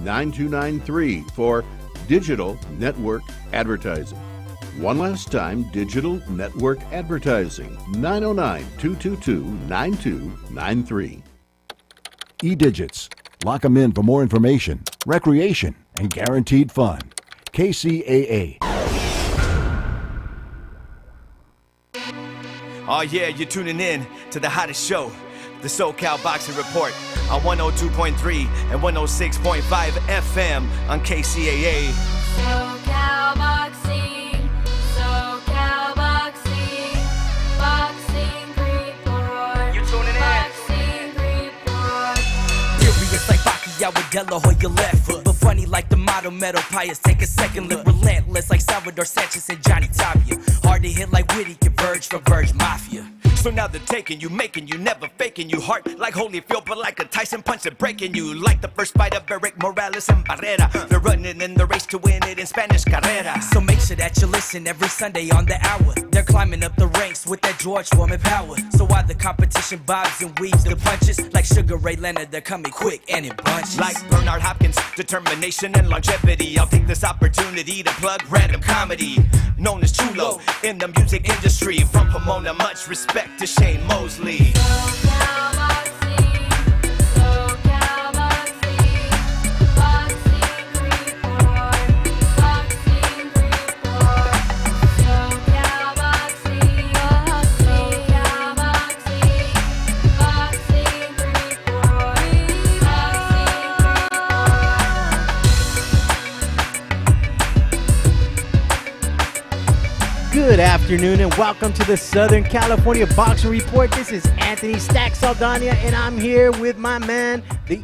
9293 for digital network advertising. One last time, digital network advertising, 909-222-9293. E-Digits. Lock 'em in for more information, recreation, and guaranteed fun. KCAA. Oh yeah, you're tuning in to the hottest show, the SoCal Boxing Report on 102.3 and 106.5 FM on KCAA. SoCal Boxing, SoCal Boxing, Boxing Report. You tuning in? Boxing Report. Furious like Pacquiao with Della Hoya left foot, but funny like the motto metal pious. Take a second look, relentless like Salvador Sanchez and Johnny Tapia. Hard to hit like Witty, converge for Verge Mafia. So now they're taking you, making you, never faking you. Heart like Holyfield, but like a Tyson punch and breaking you. Like the first fight of Eric Morales and Barrera. They're running in the race to win it in Spanish Carrera. So make sure that you listen every Sunday on the hour. They're climbing up the ranks with that George Foreman power. So while the competition bobs and weaves the punches, like Sugar Ray Leonard, they're coming quick and in bunches. Like Bernard Hopkins, determination and longevity. I'll take this opportunity to plug random comedy, known as Chulo in the music industry. From Pomona, much respect to Shane Mosley. SoCal Boxing, SoCal Boxing, Boxing Report, Boxing Report. SoCal Boxing, SoCal Boxing, Boxing Report, Boxing Report. Good afternoon and welcome to the Southern California Boxing Report. This is Anthony Stack Saldana and I'm here with my man, the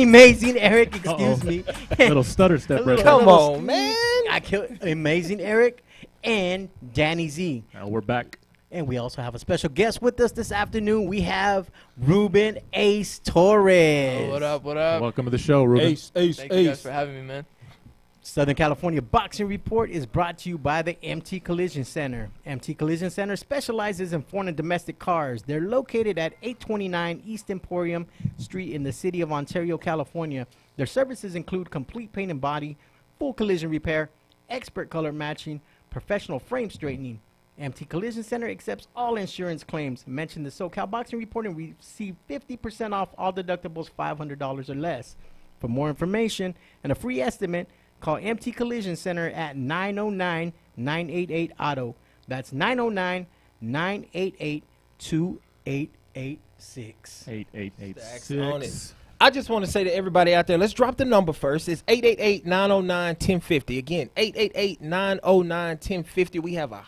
amazing Eric, excuse me. Little stutter step right there. Come on, man. I killed Amazing Eric and Danny Z. Now we're back. And we also have a special guest with us this afternoon. We have Ruben Ace Torres. What up, what up? Welcome to the show, Ruben. Ace. Thank you guys for having me, man. Southern California Boxing Report is brought to you by the MT Collision Center. MT Collision Center specializes in foreign and domestic cars. They're located at 829 East Emporium Street in the city of Ontario, California. Their services include complete paint and body, full collision repair, expert color matching, professional frame straightening. MT Collision Center accepts all insurance claims. Mention the SoCal Boxing Report and receive 50% off all deductibles $500 or less. For more information and a free estimate, call MT Collision Center at 909-988-AUTO. That's 909-988-2886. 8886. I just want to say to everybody out there, let's drop the number first. It's 888-909-1050. Again, 888-909-1050. We have a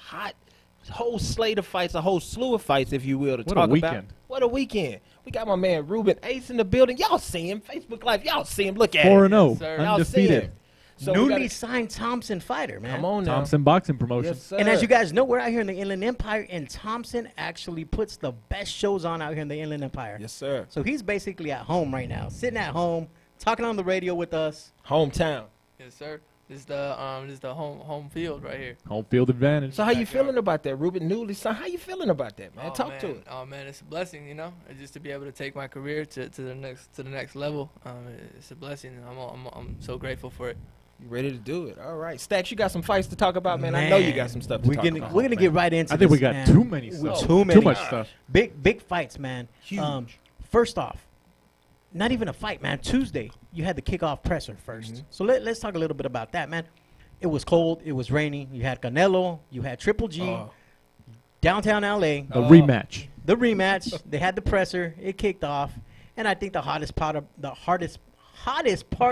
whole slate of fights, a whole slew of fights, if you will, to talk about. What a weekend. We got my man Ruben Ace in the building. Y'all see him. Facebook Live. Y'all see him. Look at 4-0. Y'all Undefeated. So newly signed Thompson fighter, man. Come on now. Thompson Boxing Promotion. Yes, sir. And as you guys know, we're out here in the Inland Empire, and Thompson actually puts the best shows on out here in the Inland Empire. Yes, sir. So he's basically at home right now, sitting at home, talking on the radio with us. Hometown. Yes, sir. This is the home field right here. Home field advantage. So how you feeling about that, Ruben? Newly signed. How you feeling about that, man? Talk to it. Oh man, it's a blessing, you know, just to be able to take my career to the next level. It's a blessing. I'm so grateful for it. You ready to do it? All right, Stacks, you got some fights to talk about, man. I know you got some stuff to talk about. We're gonna get right into. I think we this, got man. too many stuff. Too much stuff. Big fights, man. Huge. First off, not even a fight, man. Tuesday, you had the kickoff presser first. So let's talk a little bit about that, man. It was cold. It was rainy. You had Canelo. You had Triple G. Downtown LA. The rematch. The rematch. They had the presser. It kicked off, and I think the hottest part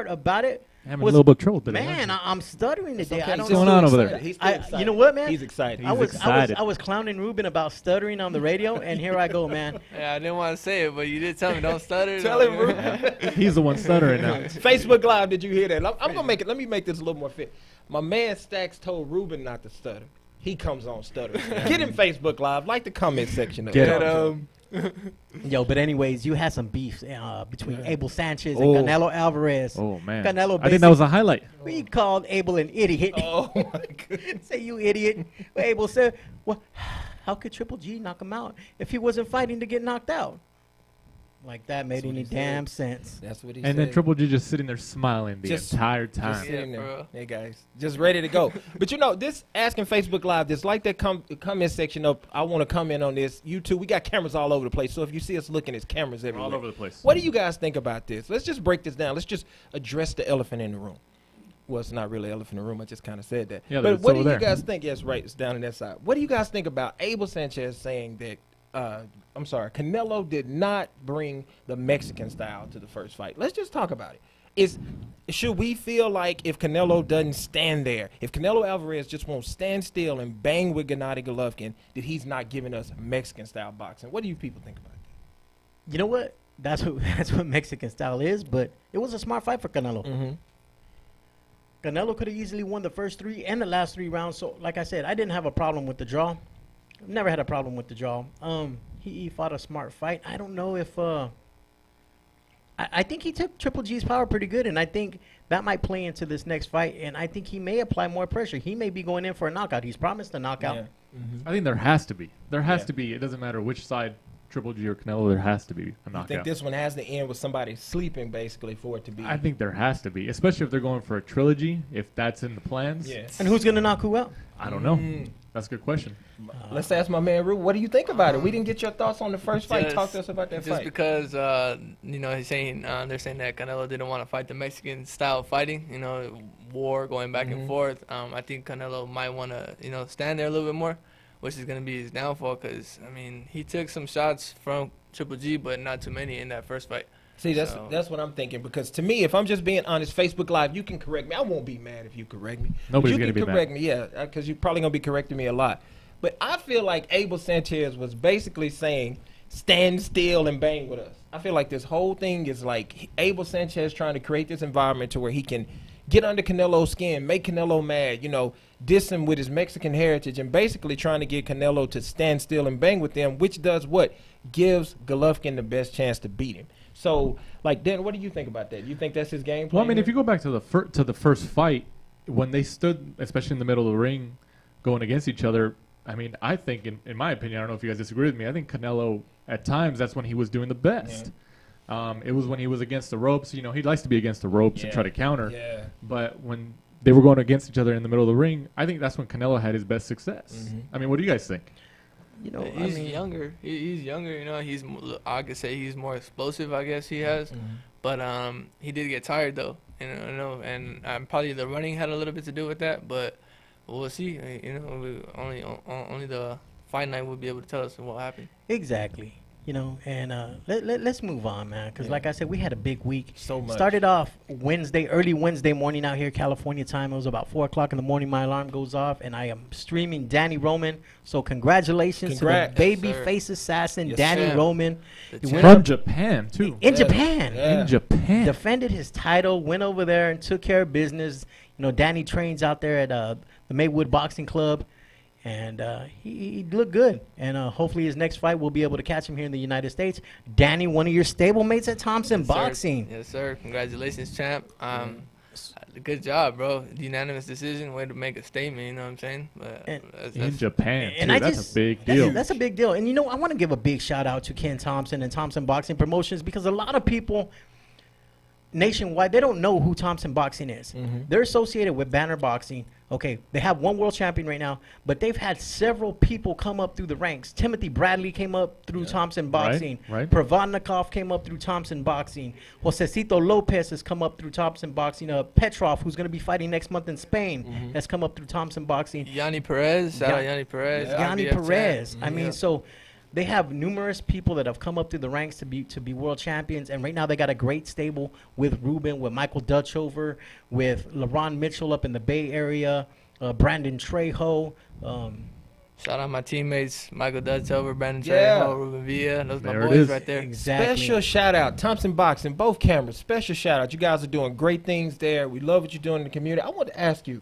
about it. Having a little bit of trouble today. Man, I'm stuttering today. Okay. I don't What's going on over there? He's still excited. You know what, man? He's excited. I excited. was clowning Ruben about stuttering on the radio, and here I go, man. Yeah, I didn't want to say it, but you did tell me don't stutter. Tell him, Ruben. He's the one stuttering now. Facebook Live, did you hear that? I'm gonna make it. Let me make this a little more fit. My man Stacks told Ruben not to stutter. He comes on stuttering. Get him Facebook Live. Like the comment section. Get Yo, but anyways, you had some beef between Abel Sanchez and Canelo Alvarez. Oh, man. Canelo I think that was a highlight. We called Abel an idiot. Oh my goodness. Say you idiot. But Abel said, well, how could Triple G knock him out if he wasn't fighting to get knocked out? Like that made what any he said. damn sense. That's what he And said. then Triple G just sitting there smiling the Just- entire Just time. sitting Yeah, there. bro. Hey guys, just ready to go. But you know, this asking Facebook Live, there's like that comment section up. I want to comment on this. YouTube, we got cameras all over the place. So if you see us looking, there's cameras everywhere. All over the place. What do you guys think about this? Let's just break this down. Let's just address the elephant in the room. Well, it's not really an elephant in the room. I just kind of said that. Yeah, but it's what do over you there. guys think? Yes, right. It's down on that side. What do you guys think about Abel Sanchez saying that? I'm sorry, Canelo did not bring the Mexican style to the first fight. Let's just talk about it. Should we feel like if Canelo doesn't stand there, if Canelo Alvarez just won't stand still and bang with Gennady Golovkin, that he's not giving us Mexican style boxing? What do you people think about that? You know what? That's what Mexican style is. But it was a smart fight for Canelo. Mm-hmm. Canelo could have easily won the first 3 and the last 3 rounds. So, like I said, I didn't have a problem with the draw. Never had a problem with the draw. He fought a smart fight. I don't know if I think he took Triple G's power pretty good, and I think that might play into this next fight. And I think he may apply more pressure. He may be going in for a knockout. He's promised a knockout. Yeah. I think there has to be. There has Yeah. to be. It doesn't matter which side, Triple G or Canelo, there has to be a I think knockout. this one has to end with somebody sleeping, basically, for it to be. I think there has to be, especially if they're going for a trilogy, if that's in the plans. Yes. And who's gonna knock who out? I don't know. That's a good question. Let's ask my man Rue. What do you think about it? We didn't get your thoughts on the first fight. Just- Talk to us about that Just fight. because you know he's saying they're saying that Canelo didn't want to fight the Mexican style of fighting, you know, war going back and forth. I think Canelo might want to stand there a little bit more, which is going to be his downfall. Because I mean he took some shots from Triple G, but not too many in that first fight. See, that's So- that's what I'm thinking. Because to me, if I'm just being honest, Facebook Live, you can correct me. I won't be mad if you correct me. But Nobody's you gonna can be mad. correct me, yeah, because you're probably gonna be correcting me a lot. But I feel like Abel Sanchez was basically saying, "Stand still and bang with us." I feel like this whole thing is like Abel Sanchez trying to create this environment to where he can get under Canelo's skin, make Canelo mad, diss him with his Mexican heritage, and basically trying to get Canelo to stand still and bang with them, which does what? Gives Golovkin the best chance to beat him. So, like, Dan, what do you think about that? You think that's his game plan? Well, I mean, here? if you go back to the first fight, when they stood, especially in the middle of the ring, going against each other, I mean, I think, in my opinion, I don't know if you guys disagree with me, I think Canelo, at times, that's when he was doing the best. It was when he was against the ropes. He likes to be against the ropes and try to counter. Yeah. But when they were going against each other in the middle of the ring, I think that's when Canelo had his best success. I mean, what do you guys think? He's younger. He's younger. I could say he's more explosive. I guess he has, but he did get tired though. And probably the running had a little bit to do with that. But we'll see. Only the fight night will be able to tell us what happened. Exactly. And let's move on, man. Because like I said, we had a big week. So much. Started off early Wednesday morning out here, California time. It was about 4 o'clock in the morning. My alarm goes off, and I am streaming Danny Roman. So congratulations Congrats. to the baby Yes, sir. face assassin, Yes, Danny sir. Roman. The He champ. went From up Japan, too. in Japan. Yeah. In Japan. Defended his title, went over there and took care of business. Danny trains out there at the Maywood Boxing Club. And he looked good. And hopefully his next fight, we'll be able to catch him here in the United States. Danny, one of your stablemates at Thompson Yes, sir. Boxing. Yes, sir. Congratulations, champ. Good job, bro. Unanimous decision. Way to make a statement. You know what I'm saying? But And- in Japan, And too. I That's just- a big deal. That's a big deal. And I want to give a big shout out to Ken Thompson and Thompson Boxing Promotions, because a lot of people nationwide, they don't know who Thompson Boxing is. They're associated with Banner Boxing. Okay, they have one world champion right now, but they've had several people come up through the ranks. Timothy Bradley came up through Thompson Boxing. right. Pravodnikov came up through Thompson Boxing. Josecito Lopez has come up through Thompson Boxing. Petrov, who's going to be fighting next month in Spain, has come up through Thompson Boxing. Yanni Perez. Shout out Yanni Perez. Yanni IBF champ. Perez. I Yeah. mean, so they have numerous people that have come up through the ranks to be world champions, and right now they got a great stable with Ruben, with Michael Dutchover, with LaRon Mitchell up in the Bay Area, Brandon Trejo. Shout out my teammates, Michael Dutchover, Brandon Yeah. Trejo, Ruben Villa. Those my There it boys is. right there. Exactly. Special shout out, Thompson Boxing, both cameras. Special shout out. You guys are doing great things there. We love what you're doing in the community. I want to ask you,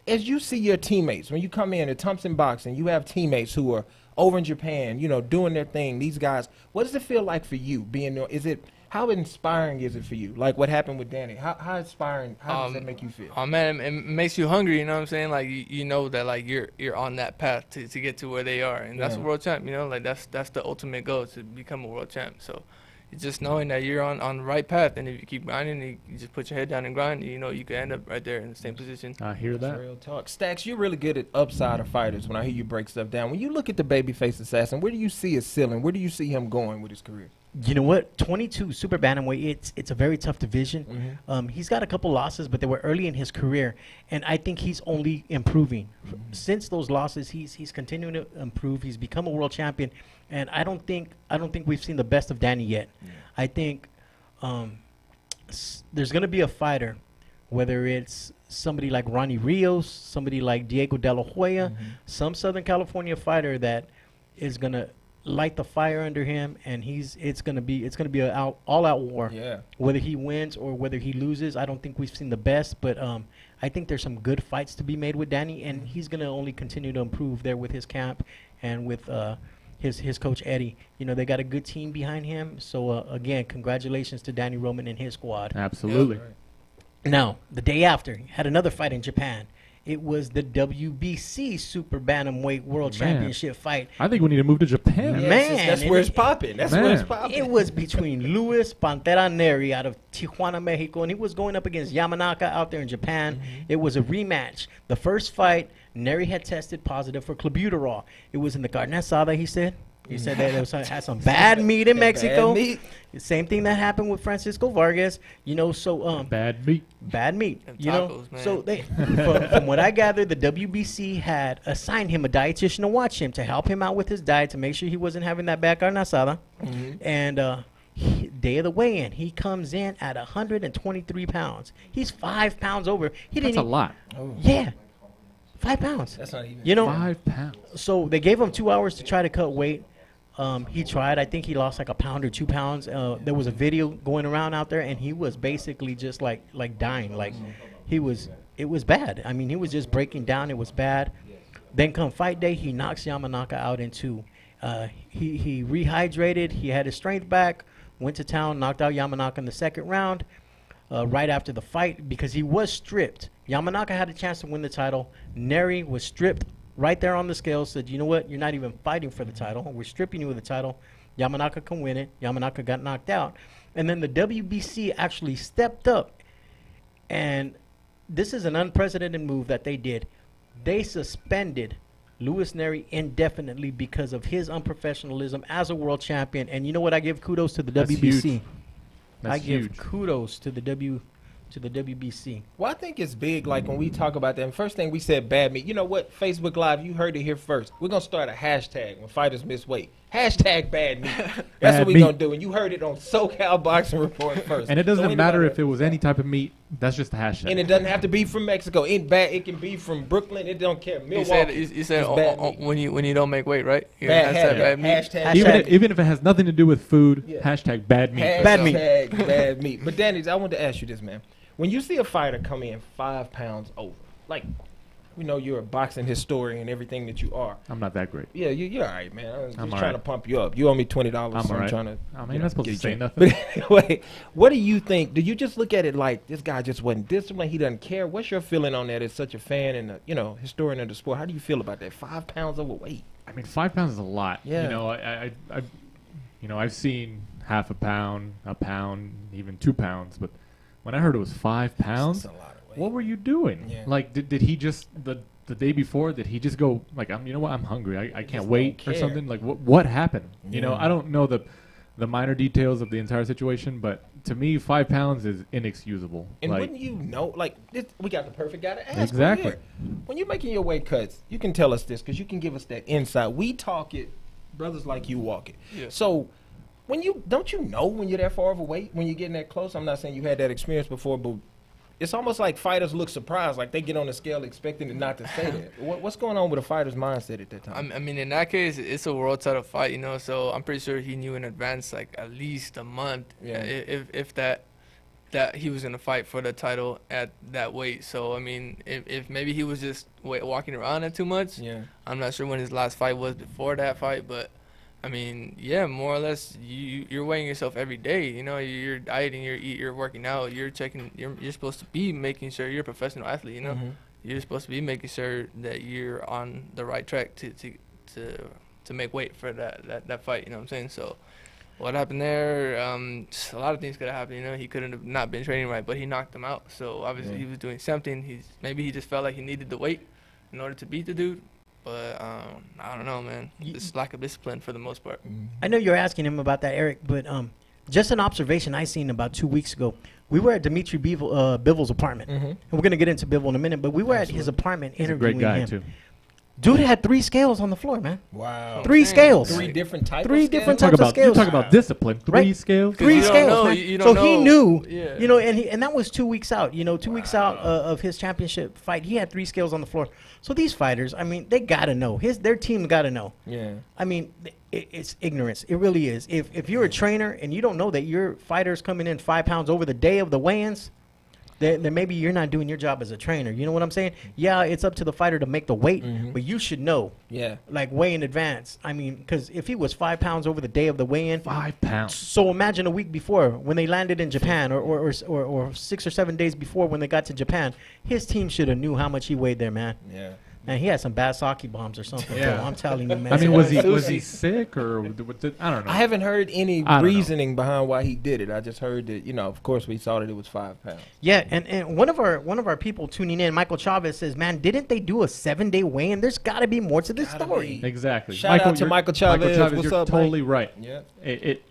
as you see your teammates, when you come in at Thompson Boxing, you have teammates who are over in Japan, doing their thing. These guys, what does it feel like for you being there? How inspiring is it for you? Like what happened with Danny? How inspiring? How does that make you feel? Oh man, it makes you hungry. You know what I'm saying? Like you know that like you're on that path to get to where they are, and that's a world champ. Like that's the ultimate goal, to become a world champ. So, it's just knowing that you're on the right path, and if you keep grinding, you just put your head down and grind, you know, you can end up right there in the same position. I hear That's that. real talk. Stacks, you're really good at upside of fighters when I hear you break stuff down. When you look at the babyface assassin, where do you see his ceiling? Where do you see him going with his career? You know what? 22 super bantamweight. It's a very tough division. He's got a couple losses, but they were early in his career, and I think he's only improving. Since those losses, he's continuing to improve. He's become a world champion, and I don't think we've seen the best of Danny yet. I think there's going to be a fighter, whether it's somebody like Ronnie Rios, somebody like Diego De La Hoya, some Southern California fighter that is going to light the fire under him, and it's gonna be an all-out war. Yeah. Whether he wins or whether he loses, I don't think we've seen the best, but I think there's some good fights to be made with Danny, and he's gonna only continue to improve there with his camp and with his coach Eddie. You know, they got a good team behind him. So again, congratulations to Danny Roman and his squad. Absolutely. Now, the day after, he had another fight in Japan. It was the WBC Super Bantamweight World Championship fight. I think we need to move to Japan. Yeah, Man, that's and where it's it- popping. That's Man. where it's popping. It was between Luis Pantera Neri out of Tijuana, Mexico, and he was going up against Yamanaka out there in Japan. It was a rematch. The first fight, Neri had tested positive for clenbuterol. It was in the carne asada, he said. He said that it had some bad meat in Mexico. Bad meat. Same thing that happened with Francisco Vargas. You know, so Bad meat. bad meat. Them You know, tacos, man. so they, from what I gathered, the WBC had assigned him a dietitian to watch him, to help him out with his diet, to make sure he wasn't having that bad carne asada. And day of the weigh-in, he comes in at 123 pounds. He's 5 pounds over. He That's didn't. a lot. Yeah, 5 pounds. That's not even. You know, 5 pounds. so they gave him 2 hours to try to cut weight. He tried. I think he lost like a pound or 2 pounds. There was a video going around out there, and he was basically just like dying. Like it was bad. I mean, he was just breaking down. It was bad. Then come fight day, he knocks Yamanaka out in 2. He rehydrated. He had his strength back. Went to town, knocked out Yamanaka in the second round. Right after the fight, because he was stripped. Yamanaka had a chance to win the title. Neri was stripped right there on the scale, said, you know what, you're not even fighting for the title. We're stripping you of the title. Yamanaka can win it. Yamanaka got knocked out. And then the WBC actually stepped up. And this is an unprecedented move that they did. They suspended Luis Neri indefinitely because of his unprofessionalism as a world champion. And you know what? I give kudos to the That's WBC. huge. That's I give huge. kudos to the WBC. Well, I think it's big. Like when we talk about that, and first thing we said, bad meat. You know what? Facebook Live, you heard it here first. We're gonna start a hashtag when fighters miss weight. Hashtag bad meat. That's Bad what we're meat. gonna do. And you heard it on SoCal Boxing Report first. And it doesn't So matter anybody- if it was any type of meat. That's just a hashtag. And it doesn't have to be from Mexico. It can be from Brooklyn. It don't care. You said Milwaukee. you said It's bad meat. when you don't make weight, right? You're Bad, gonna hashtag bad meat. hashtag, Hashtag- even if it has nothing to do with food, Yeah. hashtag bad meat. Bad meat. Hashtag bad meat. But Danny, I want to ask you this, man. When you see a fighter come in 5 pounds over, like, we know you're a boxing historian and everything that you are. I'm not that great. Yeah, you're all right, man. I'm just I'm all trying right. to pump you up. You owe me $20. I'm so all I'm right. trying to. I mean, you you're know, not supposed get to say you. nothing. But anyway, what do you think? Do you just look at it like this guy just wasn't disciplined? He doesn't care. What's your feeling on that as such a fan and a, historian of the sport? How do you feel about that? 5 pounds overweight. I mean, 5 pounds is a lot. Yeah. You know, I've seen half a pound, even 2 pounds. But when I heard it was 5 pounds, That's a lot of weight. what were you doing? Yeah. Like, did he just the day before? Did he just go like, you know what? I'm hungry. I can't just wait don't or care. something? Like, what happened? You know, Yeah. I don't know the minor details of the entire situation, but to me, 5 pounds is inexcusable. And like, wouldn't you know, like, we got the perfect guy to ask. Exactly. Right here. When you're making your weight cuts, you can tell us this because you can give us that insight. We talk it, brothers like you walk it. Yeah. So, don't you know when you're that far overweight, when you're getting that close? I'm not saying you had that experience before, but it's almost like fighters look surprised, like they get on the scale expecting it not to say that. What's going on with a fighter's mindset at that time? I mean, in that case, it's a world title fight, you know. So I'm pretty sure he knew in advance, like at least a month, Yeah. if that he was gonna fight for the title at that weight. So I mean, if maybe he was just walking around it too much. Yeah. I'm not sure when his last fight was before that fight, but I mean, yeah, more or less, you're weighing yourself every day. You know, you're dieting, you're working out, you're checking. You're supposed to be making sure you're a professional athlete. You know, Mhm. you're supposed to be making sure that you're on the right track to make weight for that fight. You know what I'm saying? So, What happened there? A lot of things could have happened. You know, he couldn't have not been training right, but he knocked him out. So obviously he was doing something. Maybe he just felt like he needed the weight in order to beat the dude. But I don't know, man. It's lack of discipline for the most part. I know you're asking him about that, Eric, but just an observation I seen about 2 weeks ago. We were at Dimitri Bivol's apartment, and we're gonna get into Bivol in a minute. But we were at his apartment He's a interviewing great guy him. too. Dude had 3 scales on the floor, man. Wow. 3 scales. 3 different types. Three of different scales? types of scales. You talk about discipline. 3 Right. scales. 3 you don't scales, know, man. you So don't he know. knew, Yeah. you know, and that was 2 weeks out. You know, 2 weeks out of his championship fight, he had 3 scales on the floor. So these fighters, I mean, they gotta know. Their team gotta know. Yeah. I mean, it's ignorance. It really is. If you're a trainer and you don't know that your fighter's coming in 5 pounds over the day of the weigh-ins, then maybe you're not doing your job as a trainer. You know what I'm saying? Yeah, it's up to the fighter to make the weight, but you should know. Yeah. Like way in advance. I mean, because if he was 5 pounds over the day of the weigh-in, 5 pounds. so imagine a week before when they landed in Japan, or 6 or 7 days before when they got to Japan, his team should have knew how much he weighed there, man. Yeah. Man, he had some bad sake bombs or something. Yeah. Bro. I'm telling you, man. I mean, was he Sushi. sick or I don't know. I haven't heard any I don't know. reasoning behind why he did it. I just heard that, you know, of course we saw that it was 5 pounds. Yeah, and one of our people tuning in, Michael Chavez, says, "Man, didn't they do a 7-day weigh-in? There's got to be more to this Gotta story." be. Exactly. Shout out to you're- Michael Chavez. What's you're up, totally right. Yeah.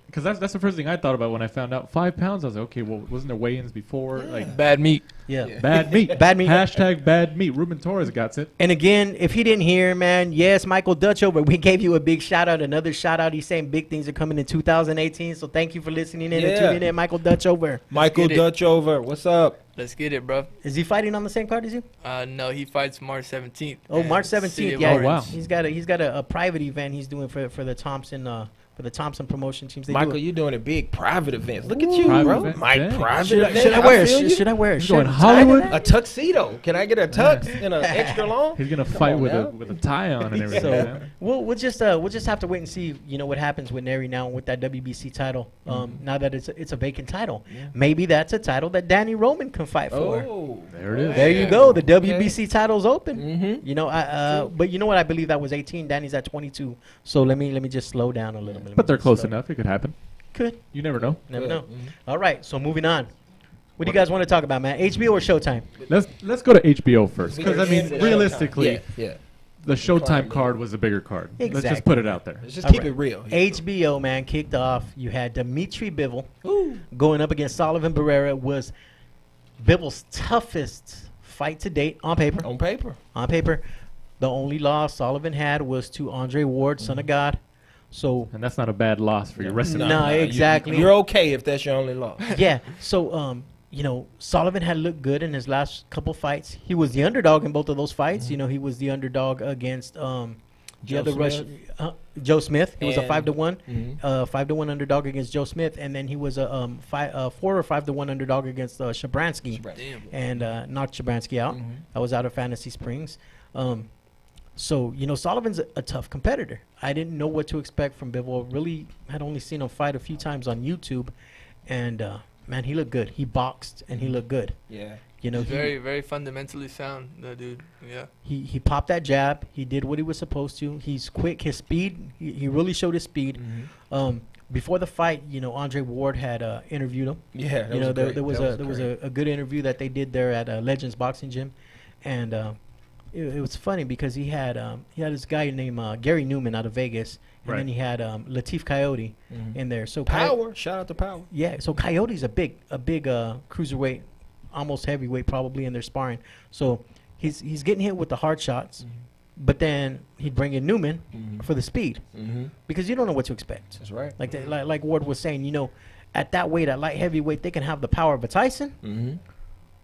Because that's the first thing I thought about when I found out 5 pounds. I was like, okay, well, wasn't there weigh-ins before? Like Bad meat. Yeah. bad meat. Bad meat. Hashtag bad meat. Ruben Torres got it. And again, if he didn't hear, man, yes, Michael Dutchover, we gave you a big shout out. Another shout out. He's saying big things are coming in 2018. So thank you for listening in and Yeah. tuning in, Michael Dutchover. Michael get it. Dutchover, what's up? Let's get it, bro. Is he fighting on the same card as you? No, he fights March 17th. Oh, at March City 17th. of Yeah, Oh, wow. he's got a private event he's doing for the Thompson promotion teams. They Michael, do it. you're doing a big private event. Look at you, Private bro. event, Mike, yeah. private Should I, event. should I wear? feel you. Should I wear? He's Should going I- Hollywood. A tuxedo. Can I get a tux in an extra long? He's gonna Come fight on with now. a tie on and everything. So man. we'll just have to wait and see, you know, what happens with Neri now with that WBC title. Now that it's a vacant title, maybe that's a title that Danny Roman can fight for. Oh, There it is. There you yeah. go. The WBC title's open. Mm-hmm. You know, but you know what? I believe that was 18. Danny's at 22. So let me just slow down a little bit. But they're close enough. It could happen. Could You never know. never Good. know. All right. So moving on. What do you guys want to talk about, man? HBO or Showtime? Let's go to HBO first, because I We mean, can- realistically, yeah. the Showtime card was a bigger card. Let's Exactly. just put it out there. Let's just All keep right. it real. HBO, man, kicked off. You had Dimitri Bivol going up against Sullivan Barrera. Was Bivol's toughest fight to date on paper. On paper. On paper, the only loss Sullivan had was to Andre Ward, son of God. So And that's not a bad loss for your wrestling. No, you- exactly. You're okay if that's your only loss. yeah, so you know, Sullivan had looked good in his last couple fights. He was the underdog in both of those fights. You know, he was the underdog against the Joe other Smith. Russian, Joe Smith. He was a And- 5-1, Mhm. 5-1 underdog against Joe Smith, and then he was a 4 or 5-1 underdog against Shabransky, Damn. and knocked Shabransky out. Mhm. I was out of Fantasy Springs. So, you know, Sullivan's a tough competitor. I didn't know what to expect from Bivol. Really had only seen him fight a few times on YouTube. And, man, he looked good. He boxed, and he looked good. Yeah. You know, He's very, very fundamentally sound, the dude. Yeah. he popped that jab. He did what he was supposed to. He's quick. His speed, he really showed his speed. Before the fight, you know, Andre Ward had interviewed him. Yeah. that You know, great. there was That a great. good interview that they did there at Legends Boxing Gym. And it was funny because he had this guy named Gary Newman out of Vegas, and Right. then he had Latif Coyote in there. So Power. Shout out to Power. yeah, so Coyote's a big cruiserweight, almost heavyweight probably in their sparring. So he's getting hit with the hard shots, but then he'd bring in Newman for the speed Mm-hmm. because you don't know what to expect. That's right. Like Ward was saying, you know, at that weight, at light heavyweight, they can have the power of a Tyson, Mm-hmm.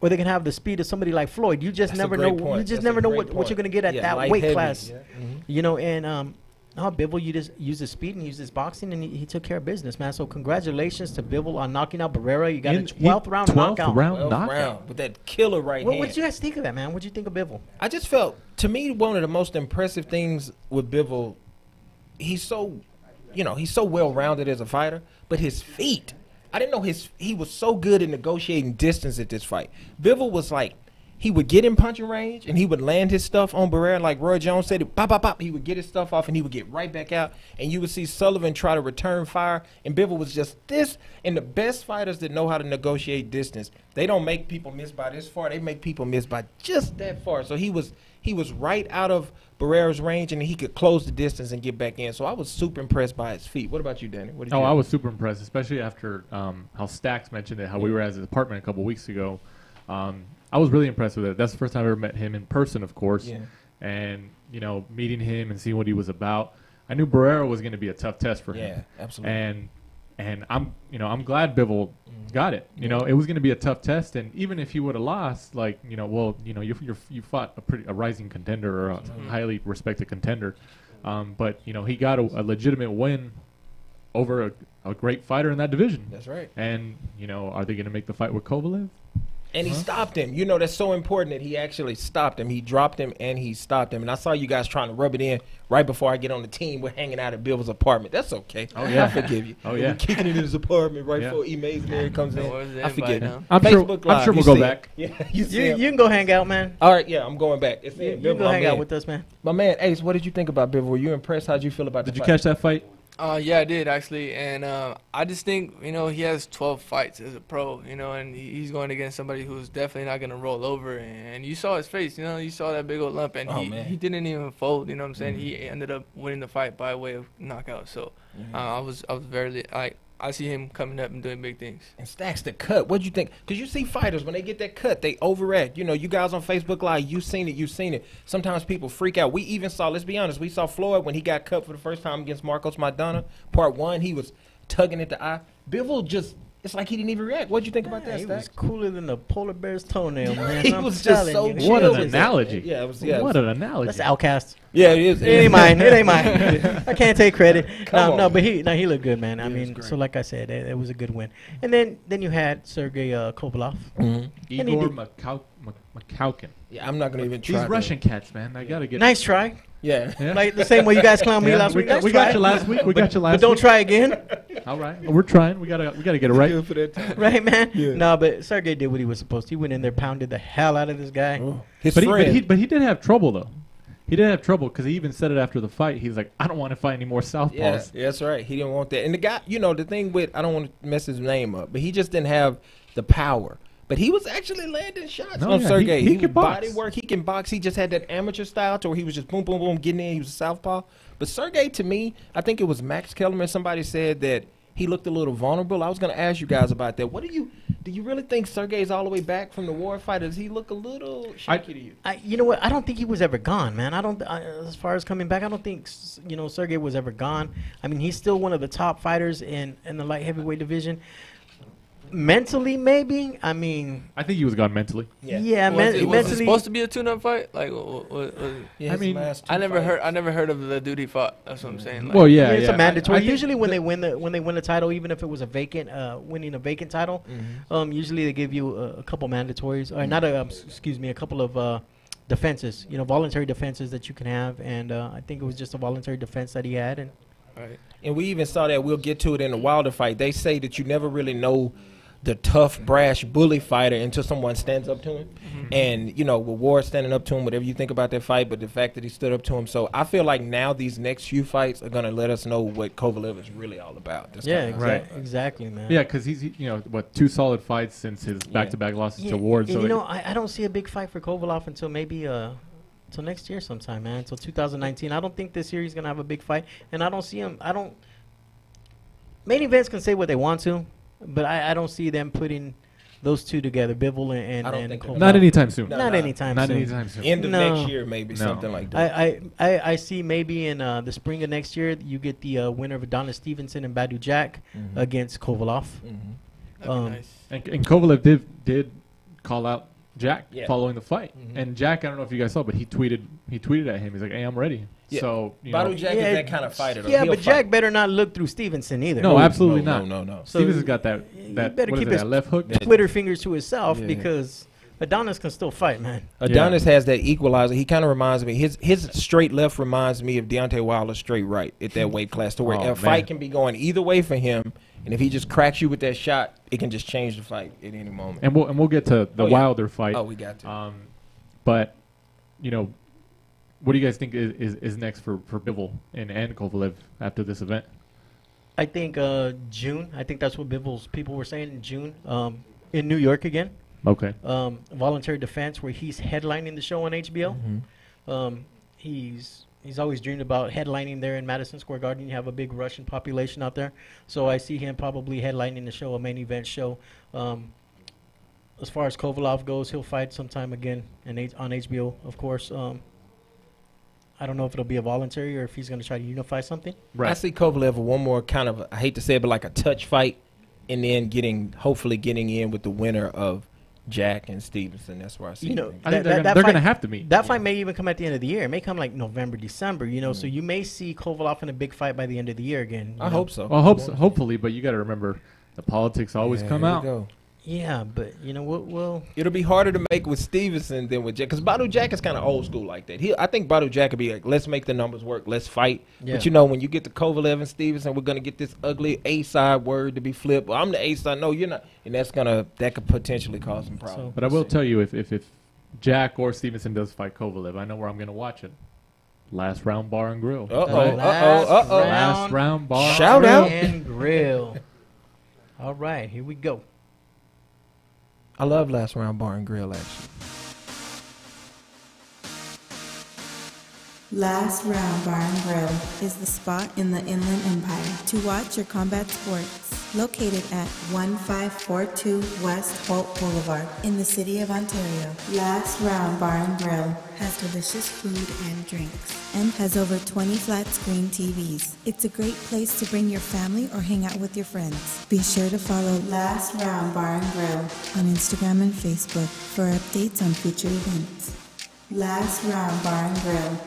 or they can have the speed of somebody like Floyd. You just That's a never great know. point. You just That's a never know great what you're point. gonna get at Yeah, that light weight heavy. class. Yeah. You know, and Bivol, you just used his speed and used his boxing, and he took care of business, man. So congratulations to Bivol on knocking out Barrera. You got a 12th round knockout. round 12th knockout. round with that killer right What hand. did you guys think of that, man? What did you think of Bivol? I just felt, to me, one of the most impressive things with Bivol, he's so well-rounded as a fighter, but his feet, I didn't know he was so good at negotiating distance at this fight. Bivol was like, he would get in punching range and he would land his stuff on Barrera like Roy Jones said. Pop, pop, pop. He would get his stuff off and he would get right back out. And you would see Sullivan try to return fire. And Bivol was just this. And the best fighters that know how to negotiate distance, they don't make people miss by this far. They make people miss by just that far. So he was right out of Barrera's range and he could close the distance and get back in. So I was super impressed by his feet. What about you, Danny? What did you I think? was super impressed, especially after how Stacks mentioned it, how we were at his apartment a couple weeks ago. I was really impressed with it. That's the first time I ever met him in person, of course. Yeah. And, you know, meeting him and seeing what he was about. I knew Barrera was going to be a tough test for him. Yeah, absolutely. And I'm glad Bivol got it. You know, it was going to be a tough test, and even if he would have lost, like, you fought a rising contender or a highly respected contender. But, he got a legitimate win over a great fighter in that division. That's right. And, are they going to make the fight with Kovalev? And he stopped him. That's so important that he actually stopped him. He dropped him and he stopped him. And I saw you guys trying to rub it in right before I get on the team. We're hanging out at Bill's apartment. That's okay. Oh, yeah. I forgive you. Oh, yeah. We're kicking it in his apartment right Yeah. before Mary comes in. Where's the I forgive invite you. now? I'm sure Live, we'll you go see back. it. Yeah, you see You it. can go hang out, man. All right, yeah, I'm going back. It's You in. can go My hang out man. with us, man. My man Ace, what did you think about Bivol? Were you impressed? How'd you feel about Did the you fight? catch that fight? Yeah, I did actually, and I just think he has 12 fights as a pro, and he's going against somebody who's definitely not gonna roll over. And you saw his face, you saw that big old lump, and he didn't even fold. You know what I'm saying? He ended up winning the fight by way of knockout. So I was very I see him coming up and doing big things. And Stacks the cut. What'd you think? Because you see fighters, when they get that cut, they overact. You guys on Facebook Live, you've seen it. Sometimes people freak out. We even saw, let's be honest, we saw Floyd when he got cut for the first time against Marcos Maidana. Part 1, he was tugging at the eye. Bivol just, it's like he didn't even react. What'd you think about that, He was Stacks? cooler than the polar bear's toenail, man. He I'm was just telling so you. chill. What an Yeah, analogy. Yeah, it was. What an analogy. That's Outcast. Yeah, it is. It ain't mine. It ain't mine. I can't take credit. Come on, But man. he looked good, man. I Yeah, it was mean, great. so like I said, it was a good win. And then you had Sergey Kovalev. Mhm. Igor did- Makalkin. Yeah, I'm not going to even try. These to- Russian cats, man. I got to get. Nice try. Yeah. Yeah. Like the same way you guys clowned me Yeah, last we week. got- Nice we got try. you last week. We got you last But don't week. try again. All right. We're trying. We gotta get it right. Good for that time. Right, man? Yeah. No, but Sergey did what he was supposed to. He went in there, pounded the hell out of this guy. His But friend. he did have trouble though. He did have trouble because he even said it after the fight. He's like, I don't want to fight any more southpaws. Yeah, that's right. He didn't want that. And the guy, the thing with, I don't want to mess his name up, but he just didn't have the power. But he was actually landing shots No, on yeah, Sergey. he was can box. body work. He can box. He just had that amateur style to where he was just boom, boom, boom, getting in. He was a southpaw. But Sergey, to me, I think it was Max Kellerman. Somebody said that he looked a little vulnerable. I was going to ask you guys about that. Do you really think Sergey's all the way back from the war fight? Does he look a little shaky to you? You know what? I don't think he was ever gone, man. As far as coming back, I don't think Sergey was ever gone. I mean, he's still one of the top fighters in the light heavyweight division. Mentally, maybe. I mean, I think he was gone mentally. yeah, Was it mentally. supposed to be a tune-up fight? Like, Yeah, I his mean, last I two never fights. heard of the dude he fought. That's what I'm saying. Like, Well, yeah, It's a mandatory. I think Usually, when they win the title, even if it was a vacant, winning a vacant title, usually they give you a couple mandatories, or not a couple of defenses. Voluntary defenses that you can have, and I think it was just a voluntary defense that he had, and right. And we even saw that. We'll get to it in the Wilder fight. They say that you never really know the tough, brash, bully fighter until someone stands up to him. And, with Ward standing up to him, whatever you think about that fight, but the fact that he stood up to him. So I feel like now these next few fights are going to let us know what Kovalev is really all about. That's yeah, kinda Right. exactly, man. Yeah, because he's two solid fights since his back-to-back losses to Ward. And So I don't see a big fight for Kovalev until maybe till next year sometime, man. Until 2019. I don't think this year he's gonna have a big fight, and I don't see him. Main events can say what they want to, but I don't see them putting those two together, Bivol and I don't think Kovalev. not anytime soon. No. Not anytime Not soon. anytime soon. End of No. next year, maybe, No. something like that. I see maybe in the spring of next year you get the winner of Adonis Stevenson and Badu Jack against Kovalev. That'd be nice. And Kovalev did call out Jack Yeah. following the fight. And Jack, I don't know if you guys saw, but he tweeted at him. He's like, "Hey, I'm ready." Yeah. So Badu Jack is that kind of fighter. Though. Yeah, He'll but fight. Jack better not look through Stevenson either. No, absolutely no, not. No. So Stevenson's got that better what is keep it, his that left hook. Twitter fingers to himself Yeah. because Adonis can still fight, man. Adonis has that equalizer. He kind of reminds me. His straight left reminds me of Deontay Wilder's straight right at that weight class, to where Oh, a fight man. can be going either way for him, and if he just cracks you with that shot, it can just change the fight at any moment. And we'll get to the Oh, yeah. Wilder fight. Oh, we got to. But, you know, what do you guys think is next for Bivol and Kovalev after this event? I think June. I think that's what Bivol's people were saying in June. In New York again. Okay. Voluntary Defense, where he's headlining the show on HBO. He's always dreamed about headlining there in Madison Square Garden. You have a big Russian population out there, so I see him probably headlining the show, a main event show. As far as Kovalov goes, he'll fight sometime again on HBO, of course. I don't know if it'll be a voluntary or if he's going to try to unify something. Right. I see Kovalev with one more kind of, I hate to say it, but like a touch fight, and then hopefully getting in with the winner of Jack and Stevenson. That's where I see. You know, I think they're going to have to meet. That fight may even come at the end of the year. It may come like November, December. You know, so you may see Kovalov in a big fight by the end of the year again. I hope so. Well, hopefully, but you got to remember, the politics always come out. Go. Yeah, but you know what? Well, It'll be harder to make with Stevenson than with Jack, because Badu Jack is kind of old school like that. I think Badu Jack could be like, let's make the numbers work, let's fight. Yeah. But you know, when you get to Kovalev and Stevenson, we're gonna get this ugly A side word to be flipped. Well, I'm the A side. No, you're not, and that could potentially cause some problems. But I will tell you, if Jack or Stevenson does fight Kovalev, I know where I'm going to watch it. Last Round Bar and Grill. Last Round Bar Shout out. and Grill. All right, here we go. I love Last Round Bar and Grill, actually. Last Round Bar and Grill is the spot in the Inland Empire to watch your combat sports. Located at 1542 West Holt Boulevard in the city of Ontario, Last Round Bar and Grill has delicious food and drinks and has over 20 flat screen TVs. It's a great place to bring your family or hang out with your friends. Be sure to follow Last Round Bar and Grill on Instagram and Facebook for updates on future events. Last Round Bar and Grill.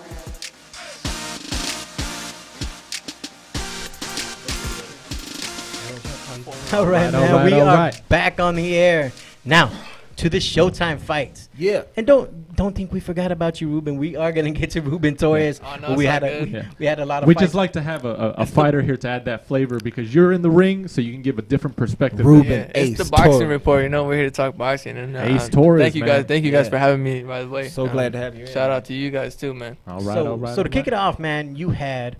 All right, man. We are back on the air now to the Showtime fights. Yeah. And don't think we forgot about you, Ruben. We are gonna get to Ruben Torres. Oh, no, we it's had all a good. we had a lot of. We fights. just like to have a fighter here to add that flavor because you're in the ring, so you can give a different perspective. Ruben. Yeah, Ace it's the boxing Torres. report. You know, we're here to talk boxing. And Ace Torres, thank you man. guys. Thank you guys Yeah. for having me. By the way, So glad to have you. Shout out to you guys too, man. All right, So, all right. so to kick it off, man, you had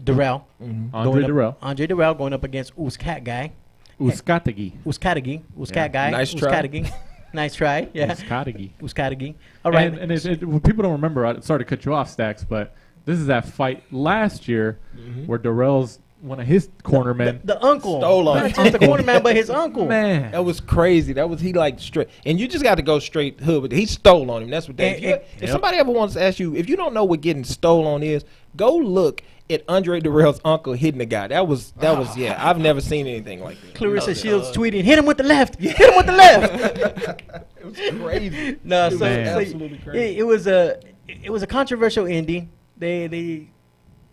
Darrell. Andre Darrell. Andre Darrell going up against Uzcat guy. Uzcategui. Uzcat guy. Nice try. Uzcategui. Nice try. Yeah. Uzcategui. Uzcategui. All right. And what people don't remember, I sorry to cut you off, Stacks, but this is that fight last year where Darrell's one of his cornermen. The uncle. Stole on Not him. just the cornerman, but his uncle. Man. That was crazy. That was he like straight, and you just got to go straight hood. But he stole on him. That's what that. If somebody ever wants to ask you, if you don't know what getting stole on is, go look at Andre Darrell's uncle hitting the guy. That was yeah. I've never seen anything like that. Clarissa Shields tweeting, "Hit him with the left. Hit him with the left." It was crazy. No, It so, was so absolutely crazy. it was a controversial ending. They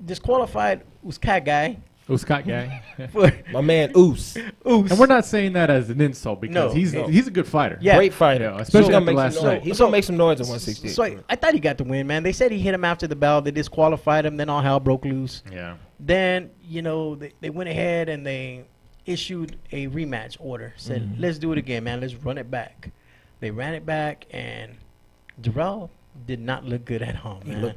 disqualified Uzcat guy Uzcat guy. for My man Oos. Oos. And we're not saying that as an insult because No. he's No. a good fighter. Yeah. Great fighter. Yeah, especially He's gonna after make last some noise. night. He's gonna make some noise at 168. So I thought he got the win, man. They said he hit him after the bell. They disqualified him. Then all hell broke loose. Yeah. Then they went ahead and they issued a rematch order. Said, let's do it again, man. Let's run it back. They ran it back, and Darrell did not look good at home, man. Look,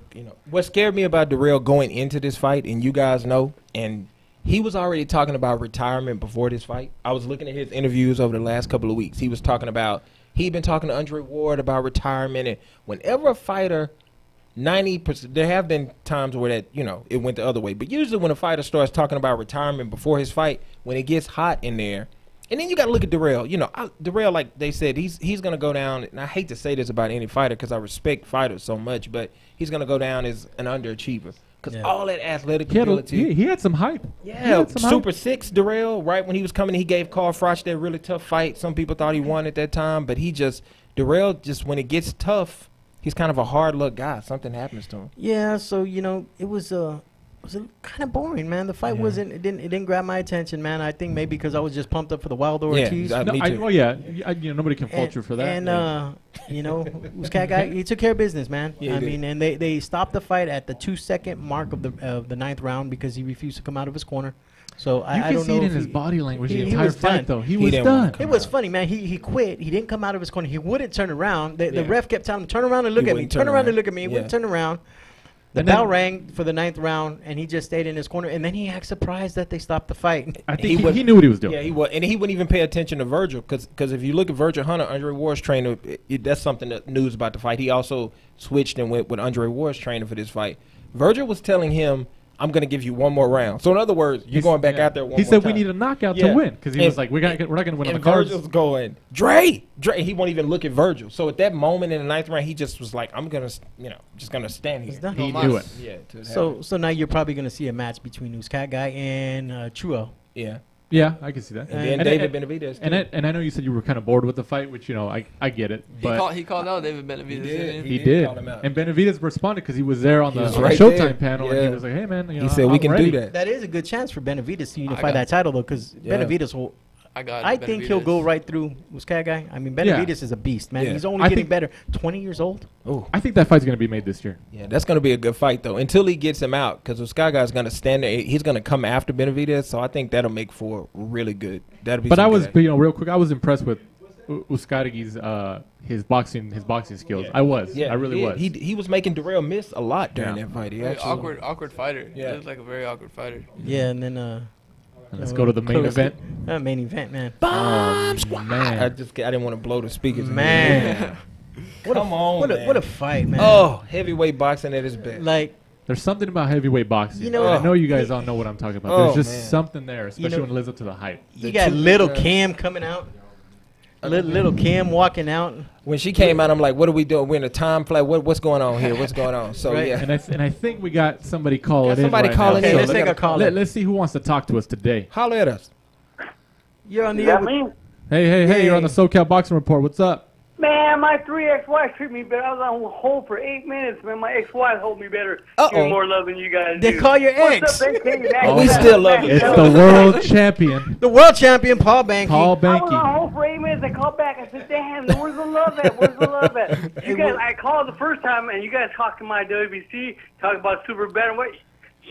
what scared me about Darrell going into this fight, and you guys know, and he was already talking about retirement before this fight. I was looking at his interviews over the last couple of weeks. He was talking about, he'd been talking to Andre Ward about retirement, and whenever a fighter, 90%, there have been times where that, it went the other way, but usually when a fighter starts talking about retirement before his fight, when it gets hot in there, and then you got to look at Darrell. Darrell, like they said, he's going to go down, and I hate to say this about any fighter because I respect fighters so much, but he's going to go down as an underachiever because all that athletic ability. He had some hype. Yeah, Super 6 Darrell, right when he was coming, he gave Carl Froch that really tough fight. Some people thought he won at that time, but Darrell just, when it gets tough, he's kind of a hard luck guy. Something happens to him. Yeah, so it was kind of boring, man. The fight it didn't grab my attention, man. I think maybe because I was just pumped up for the Wilder Ortiz. Me too. Nobody can fault you for that. And Uzcat guy, he took care of business, man. Yeah, I mean, and they stopped the fight at the 2-second mark of the 9th round because he refused to come out of his corner. So I You can don't see know it if in his he- body language he the entire was fight, done. though. He He was didn't wanna done. come It was out. funny, man. He quit. He didn't come out of his corner. He wouldn't turn around. The Yeah. ref kept telling him, turn around and look He at me. wouldn't Turn turn around and around. look at me. He wouldn't Yeah. turn around. The And then- bell rang for the 9th round, and he just stayed in his corner. And then he acted surprised that they stopped the fight. I think was- he knew what he was doing. Yeah, he was, and he wouldn't even pay attention to Virgil because if you look at Virgil Hunter, Andre Ward's trainer, that's something that news about the fight. He also switched and went with Andre Ward's trainer for this fight. Virgil was telling him, "I'm going to give you one more round." So in other words, you're going back out there one He more said time. we need a knockout Yeah. to win because he And- was like, we're not going to win on the And cards. Virgil's going, Dre. He won't even look at Virgil. So at that moment in the 9th round, he just was like, "I'm gonna, just gonna stand here." He's done. He knew it. Yeah. to So have- so now you're probably going to see a match between Uzcategui Guy and Chuo. yeah. Yeah, I can see that. And then And- David Benavidez. And I know you said you were kind of bored with the fight, which I get it, but He called out David Benavidez. He did. didn't he did did. call him out. And Benavidez responded because he was there on He the was on the right Showtime there. panel, and Yeah. he was like, "Hey man, He said we I'm can ready." do that. That is a good chance for Benavidez to unify got- that title, though, because Yeah. Benavidez will. I got. I think he'll Benavidez. go right through Uzcategui. I mean, Yeah. Benavidez is a beast, man. Yeah. He's only I getting think- better. 20 years old. Oh. I think that fight's going to be made this year. Yeah, that's going to be a good fight, though, until he gets him out, because Sky Guy's going to stand there. He's going to come after Benavidez, so I think that'll make for really good. That'll be. But some I was, good- real quick, I was impressed with Uzcateguy's his boxing skills. I was. I really was. He was making Darrell miss a lot during Yeah. that fight. He Very actually, awkward fighter. Yeah. He was like a very awkward fighter. Yeah, and then Let's go to the main event. Main event, man. Oh, I man. didn't want to blow the speakers. Man. Come on, man. What a fight, man. Oh, heavyweight boxing at its best. Like, There's something about heavyweight boxing. You know- I know you guys all know what I'm talking about. Oh, There's just man. something there, especially know- when it lives up to the hype. you got little Cam coming out. Little Cam walking out. When she came out, I'm like, "What are we doing? We're in a time flat. What's going on here? What's going on?" So Right. yeah, And I think we got somebody calling Got in. somebody right calling now. Okay, in. let's take a call. Let's see who wants to talk to us today. holler at us. You're on the Is air that with- me? Hey, you're on the SoCal Boxing Report. What's up? Man, my 3 ex-wives treat me better. I was on hold for 8 minutes, man. My ex-wives hold me better. Give me more love than you guys Then do. call your What's ex. up, AK? Oh, we still love you. It's the world champion, The world champion, Paul Banky. Paul I was on Banky. hold for 8 minutes. I called back. I said, damn, where's the love at? Where's the love at? You guys, I called the first time, and you guys talked to my WBC, talk about super bantamweight.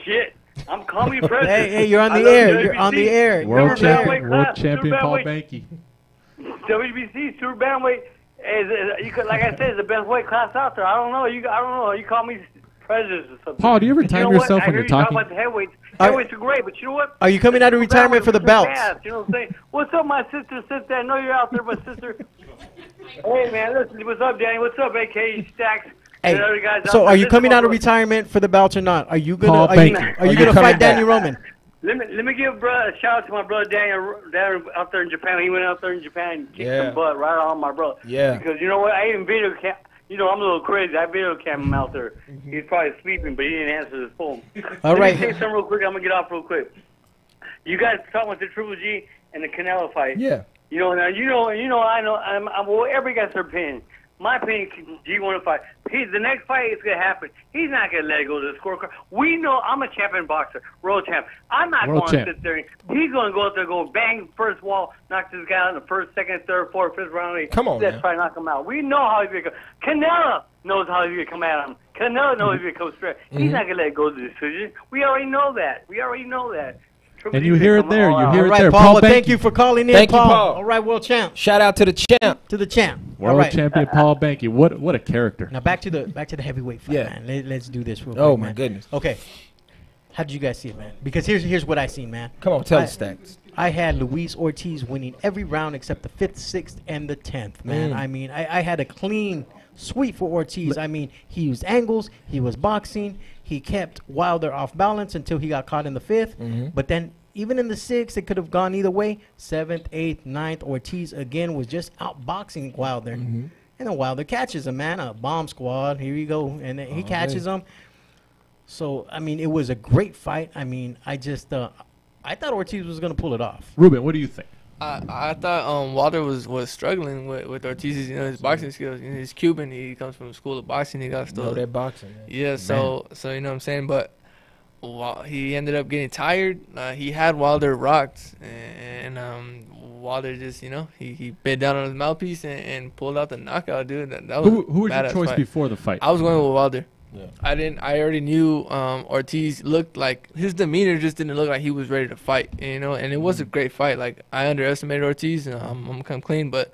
Shit. I'm calling you president. Hey, you're on I the love air. You're on the WBC. air. World Super champion, bantamweight world class, champion super Paul bantamweight. Banky. WBC super bantamweight is you could, like I said, is the best weight class out there. I don't know. You call me president or something. Paul, do you ever But time know what? yourself I when hear you're you talk talking? about the heavyweights. Are- Heavyweights are great, but you know what? Are you coming out of retirement for the belts? You know what I'm saying? What's up, my sister? Sister, I know you're out there, my sister. Hey, man, listen. What's up, Danny? What's up, AK Stacks? Hey, And other guys so out are there? you Listen, coming out of bro. retirement for the belts or not? Are you Paul gonna? Are you, Banky. are you Are you gonna coming fight Danny back? Roman? Let me give a shout out to my brother Daniel down out there in Japan. He went out there in Japan and kicked Yeah. some butt right on my brother. Yeah. Because you know what? I even video cam. You know, I'm a little crazy. I video cam him out there. He's probably sleeping, but he didn't answer his phone. All Let right. me say something real quick. I'm gonna get off real quick. You guys talking about the Triple G and the Canelo fight? Yeah. You know, now you know. I know. Well, everybody got their opinion. My opinion, G want to fight. The next fight is gonna happen. He's not gonna let it go to the scorecard. We know I'm a champion boxer, world champ. I'm not World going champ. to sit there. He's gonna go out there, go bang first wall, knock this guy out in the first, second, third, fourth, fifth round. Come on, let's man. try to knock him out. We know how he's gonna go. Canelo knows how he's gonna come at him. Canelo knows he's gonna come straight. He's not gonna let it go to the decision. We already know that. Triple And G's you gonna hear it come there. all You out. hear All it right, there. Paul. Paul Well, thank Banky. you for calling in, Thank you, Paul. Paul. All right, world champ. Shout out to the champ. To the champ. All World right. champion Paul Banky. What a character. Now back to the heavyweight fight, Yeah. man. Let's do this real Oh quick, my man. goodness. Okay. How did you guys see it, man? Because here's what I seen, man. Come on, tell I- us, Stacks. I had Luis Ortiz winning every round except the 5th, 6th, and the 10th, man. I mean, I had a clean sweep for Ortiz. I mean, he used angles. He was boxing. He kept Wilder off balance until he got caught in the 5th. But then even in the 6th, it could have gone either way. 7th, 8th, 9th, Ortiz again was just outboxing Wilder. And then Wilder catches him, man. A bomb squad. Here you go. And then he catches him. So, I mean, it was a great fight. I mean, I thought Ortiz was going to pull it off. Ruben, what do you think? I thought Wilder was struggling with Ortiz's his boxing skills. He's Cuban. He comes from a school of boxing. He got Know still that boxing. Man. yeah. So you know what I'm saying. But he ended up getting tired. He had Wilder rocked, and Wilder just he bit down on his mouthpiece and pulled out the knockout, dude. That was Who was your badass choice fight. before the fight? I was going with Wilder. I already knew Ortiz looked like his demeanor just didn't look like he was ready to fight, you know. And it was a great fight. Like I underestimated Ortiz, and I'm gonna come clean, but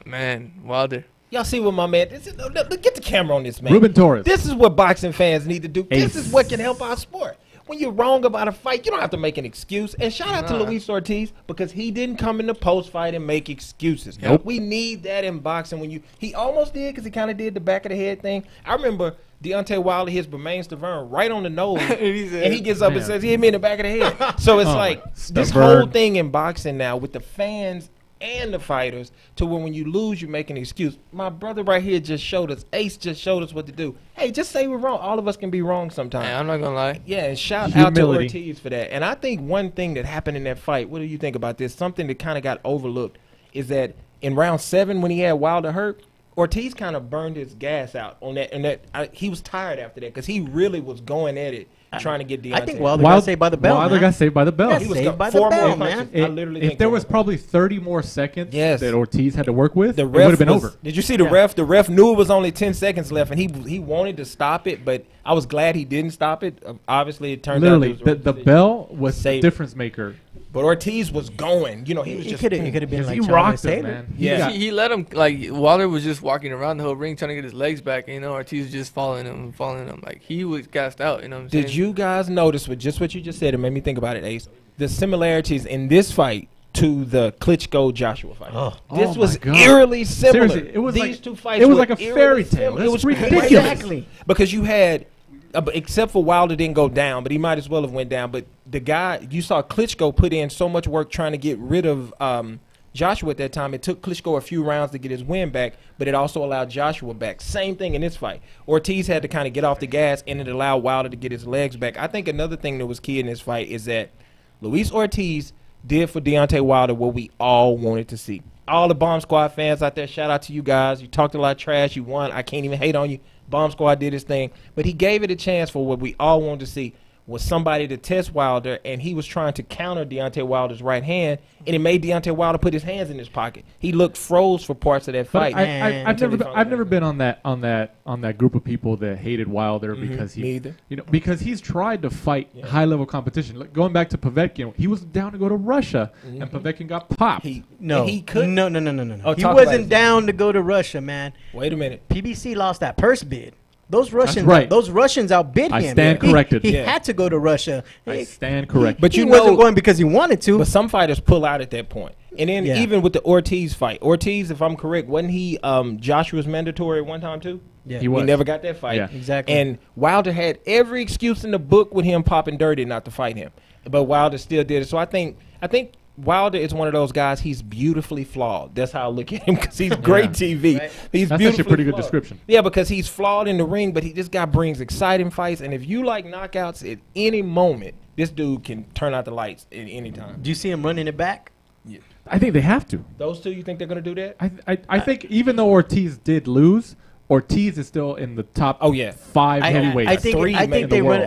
man, Wilder. Y'all see what my man? Get the camera on this man. Ruben Torres. This is what boxing fans need to do. Ace. This is what can help our sport. When you're wrong about a fight, you don't have to make an excuse. And shout out to Luis Ortiz because he didn't come in the post fight and make excuses. Nope. We need that in boxing. He almost did because he kind of did the back of the head thing. I remember Deontay Wilder hits Bermain Stavern right on the nose, and he gets up and says he hit me in the back of the head. So it's like this whole thing in boxing now with the fans and the fighters to where when you lose, you make an excuse. My brother right here just showed us, Ace just showed us what to do. Hey, just say we're wrong. All of us can be wrong sometimes. Man, I'm not gonna lie. Yeah, and shout out to Ortiz for that. And I think one thing that happened in that fight, what do you think about this? Something that kind of got overlooked is that in round 7 when he had Wilder hurt, Ortiz kind of burned his gas out on that. And he was tired after that because he really was going at it. Trying to get Deontay. I think Wilder got saved by the bell. Wilder got saved by the bell. Got saved by the bell, man. If there was probably 30 more seconds that Ortiz had to work with, the it would have been was, over. Did you see the ref? The ref knew it was only 10 seconds left, and he wanted to stop it, but I was glad he didn't stop it. Obviously, it turned out the bell was the difference maker. But Ortiz was going. You know, he was just. He could have been like he rocked him, man. Yeah, he let him, like Wilder was just walking around the whole ring trying to get his legs back, and, you know, Ortiz was just following him. Like he was gassed out. You know what I'm saying? Did you guys notice with just what you just said? It made me think about it, Ace. The similarities in this fight to the Klitschko Joshua fight. This was eerily similar. Seriously, it was These two fights. It was were like a fairy tale. It was ridiculous. Exactly because you had. Except for Wilder didn't go down, but he might as well have went down. But the guy, you saw Klitschko put in so much work trying to get rid of Joshua at that time. It took Klitschko a few rounds to get his win back, but it also allowed Joshua back. Same thing in this fight. Ortiz had to kind of get off the gas, and it allowed Wilder to get his legs back. I think another thing that was key in this fight is that Luis Ortiz did for Deontay Wilder what we all wanted to see. All the Bomb Squad fans out there, shout out to you guys. You talked a lot of trash. You won. I can't even hate on you. Bomb Squad did his thing. But he gave it a chance for what we all wanted to see was somebody to test Wilder, and he was trying to counter Deontay Wilder's right hand, and it made Deontay Wilder put his hands in his pocket. He looked froze for parts of that fight. I've never been on that group of people that hated Wilder because because he's tried to fight high level competition. Like, going back to Povetkin, he was down to go to Russia, and Povetkin got popped. He couldn't. No. Oh, he wasn't down to go to Russia, man. Wait a minute. PBC lost that purse bid. Those Russians, right. Those Russians outbid him. I stand corrected. He had to go to Russia. I stand corrected. But he wasn't going because he wanted to. But some fighters pull out at that point. And then even with the Ortiz fight, Ortiz, if I'm correct, wasn't he Joshua's mandatory at one time too? Yeah, he never got that fight. Yeah. Exactly. And Wilder had every excuse in the book with him popping dirty not to fight him, but Wilder still did it. So I think Wilder is one of those guys. He's beautifully flawed. That's how I look at him because he's great TV. Right. He's That's beautifully actually a pretty good flawed. description. Yeah, because he's flawed in the ring, but this guy brings exciting fights. And if you like knockouts at any moment, this dude can turn out the lights at any time. Do you see him running it back? Yeah. I think they have to. Those two, you think they're going to do that? I think even though Ortiz did lose, Ortiz is still in the top 5 heavyweights. I think they run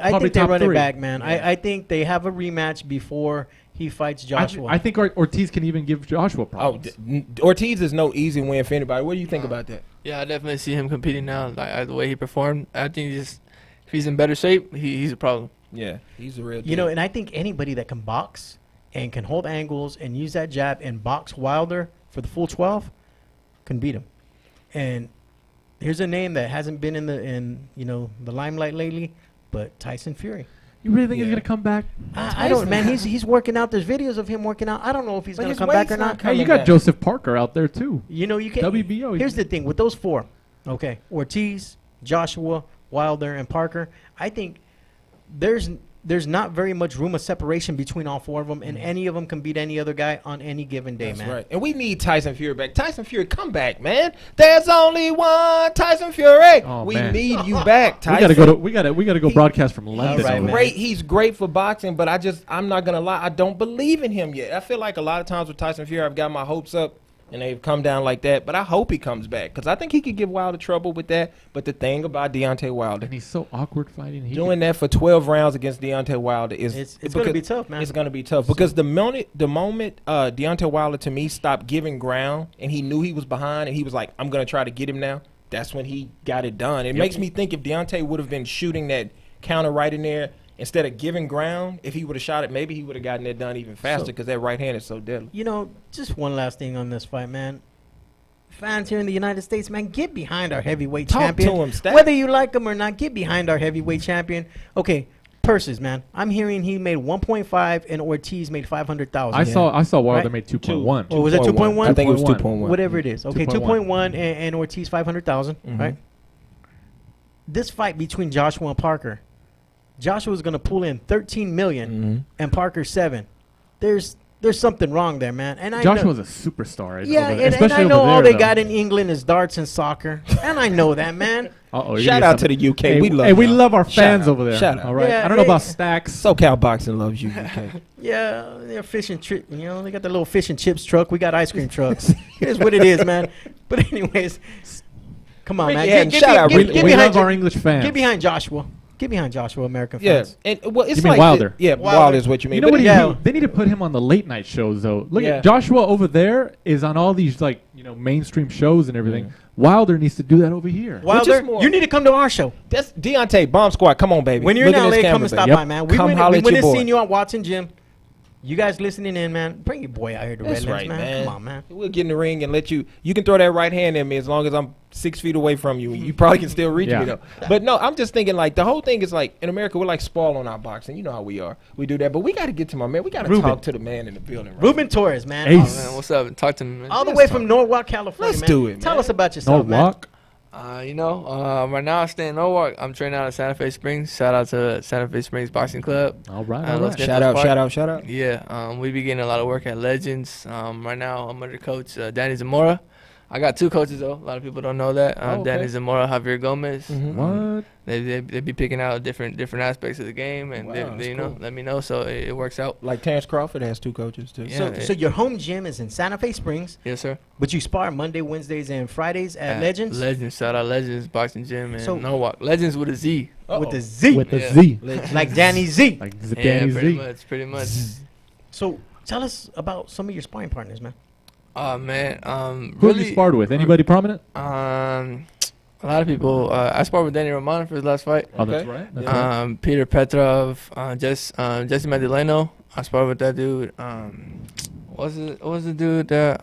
it back, man. Yeah. I think they have a rematch before he fights Joshua. I think Ortiz can even give Joshua problems. Ortiz is no easy win for anybody. What do you think about that? Yeah, I definitely see him competing now. Like the way he performed, I think if he's in better shape, he's a problem. Yeah, he's a real deal. You know, and I think anybody that can box and can hold angles and use that jab and box Wilder for the full 12 can beat him. And here's a name that hasn't been in the limelight lately, but Tyson Fury. You really think he's gonna come back? I don't, man. He's working out. There's videos of him working out. I don't know if he's gonna come back or not. Hey, you got Joseph Parker out there too. You know, you can. WBO. Here's the thing with those four. Okay, Ortiz, Joshua, Wilder, and Parker. I think there's not very much room of separation between all four of them, and any of them can beat any other guy on any given day, That's man. right. And we need Tyson Fury back. Tyson Fury, come back, man. There's only one Tyson Fury. We need you back, Tyson. We gotta go broadcast from London. He's great for boxing, but I'm not gonna lie, I don't believe in him yet. I feel like a lot of times with Tyson Fury, I've got my hopes up and they've come down like that. But I hope he comes back because I think he could give Wilder trouble with that. But the thing about Deontay Wilder, and he's so awkward fighting. Doing that for 12 rounds against Deontay Wilder is it's going to be tough, man. It's going to be tough because the moment Deontay Wilder to me stopped giving ground and he knew he was behind and he was like, I'm going to try to get him now. that's when he got it done. It makes me think if Deontay would have been shooting that counter right in there instead of giving ground, if he would have shot it, maybe he would have gotten it done even faster because that right hand is so deadly. You know, just one last thing on this fight, man. Fans here in the United States, man, get behind our heavyweight Talk champion. to him, Stat. Whether you like him or not, get behind our heavyweight champion. Okay, purses, man. I'm hearing he made 1.5 and Ortiz made 500,000. I saw Wilder Right? made 2.1. Or was it 2.1? I think it was 2.1. Whatever it is. Okay, 2.1. 2.1 and Ortiz 500,000, right? This fight between Joshua and Parker, Joshua's going to pull in 13 million and Parker 7. There's something wrong there, man. And I Joshua's know, a superstar. yeah, over there, and especially I know over all there, they though. got in England is darts and soccer, and I know that, man. Uh-oh, Shout out to the UK. Hey, we love Hey, we y'all. love our Shout fans out. over there. Shout out. All right. Yeah, I don't know hey. about stacks. SoCal Boxing loves you, UK. Yeah, they're fish and chip. You know, they got the little fish and chips truck. We got ice cream trucks. Here's what it is, man. But anyways, come on, man. Yeah, shout out. We behind love Jo- our English fans. Get behind Joshua. Get behind Joshua, American Yeah, fans. and well, it's You mean like Wilder? Wilder is what you mean. You know But what he yeah. need? They need to put him on the late night shows though. Look Yeah. at Joshua over there is on all these mainstream shows and everything. Wilder needs to do that over here. Wilder, more- you need to come to our show. That's Deontay Bomb Squad. Come on, baby. When you're Look in at LA, this come camera, and stop baby. by, man. We Come went holler we at went your and boy. seen you at Watson Gym. You guys listening in, man. Bring your boy out here to That's Redlands, right, man. Come on, man. We'll get in the ring and let you. You can throw that right hand at me as long as I'm 6 feet away from you. You probably can still reach Yeah. me though. But no, I'm just thinking like the whole thing is like in America we're like spoiled on our boxing. You know how we are. We do that, but we got to get to my man. We got to Ruben. talk to the man in the building. Right? Ruben Torres, man. Ace. Man, what's up? Talk to me, man. All the Let's way talk. from Norwalk, California, Let's man. do it, Tell man. us about yourself, man. Norwalk. Right now I stay in Norwalk. I'm training out of Santa Fe Springs. Shout out to Santa Fe Springs Boxing Club. All right. let's All right. get Shout this out, part. shout out, shout out. Yeah, we be getting a lot of work at Legends. Right now, I'm under coach Danny Zamora. I got two coaches though. A lot of people don't know that. okay. Danny Zamora, Javier Gomez. What? They be picking out different aspects of the game, and Wow, they that's you know cool. let me know, so it works out. Like Terrence Crawford has 2 coaches too. Yeah. So your home gym is in Santa Fe Springs, Yes, sir. but you spar Monday, Wednesdays, and Fridays at Legends Legends, shout out Legends Boxing Gym and So- Norwalk. Legends with a Z. with the Z, With the Yeah. Z. like Danny Z. Like the Yeah, Danny pretty Z. much. So tell us about some of your sparring partners, man. Oh man, Who have really, you sparred with? Anybody prominent? a lot of people. I sparred with Danny Roman for his last fight. Oh, that's Okay. right. That's right. Peter Petrov, Jesse Madileno. I sparred with that dude. What was the dude that?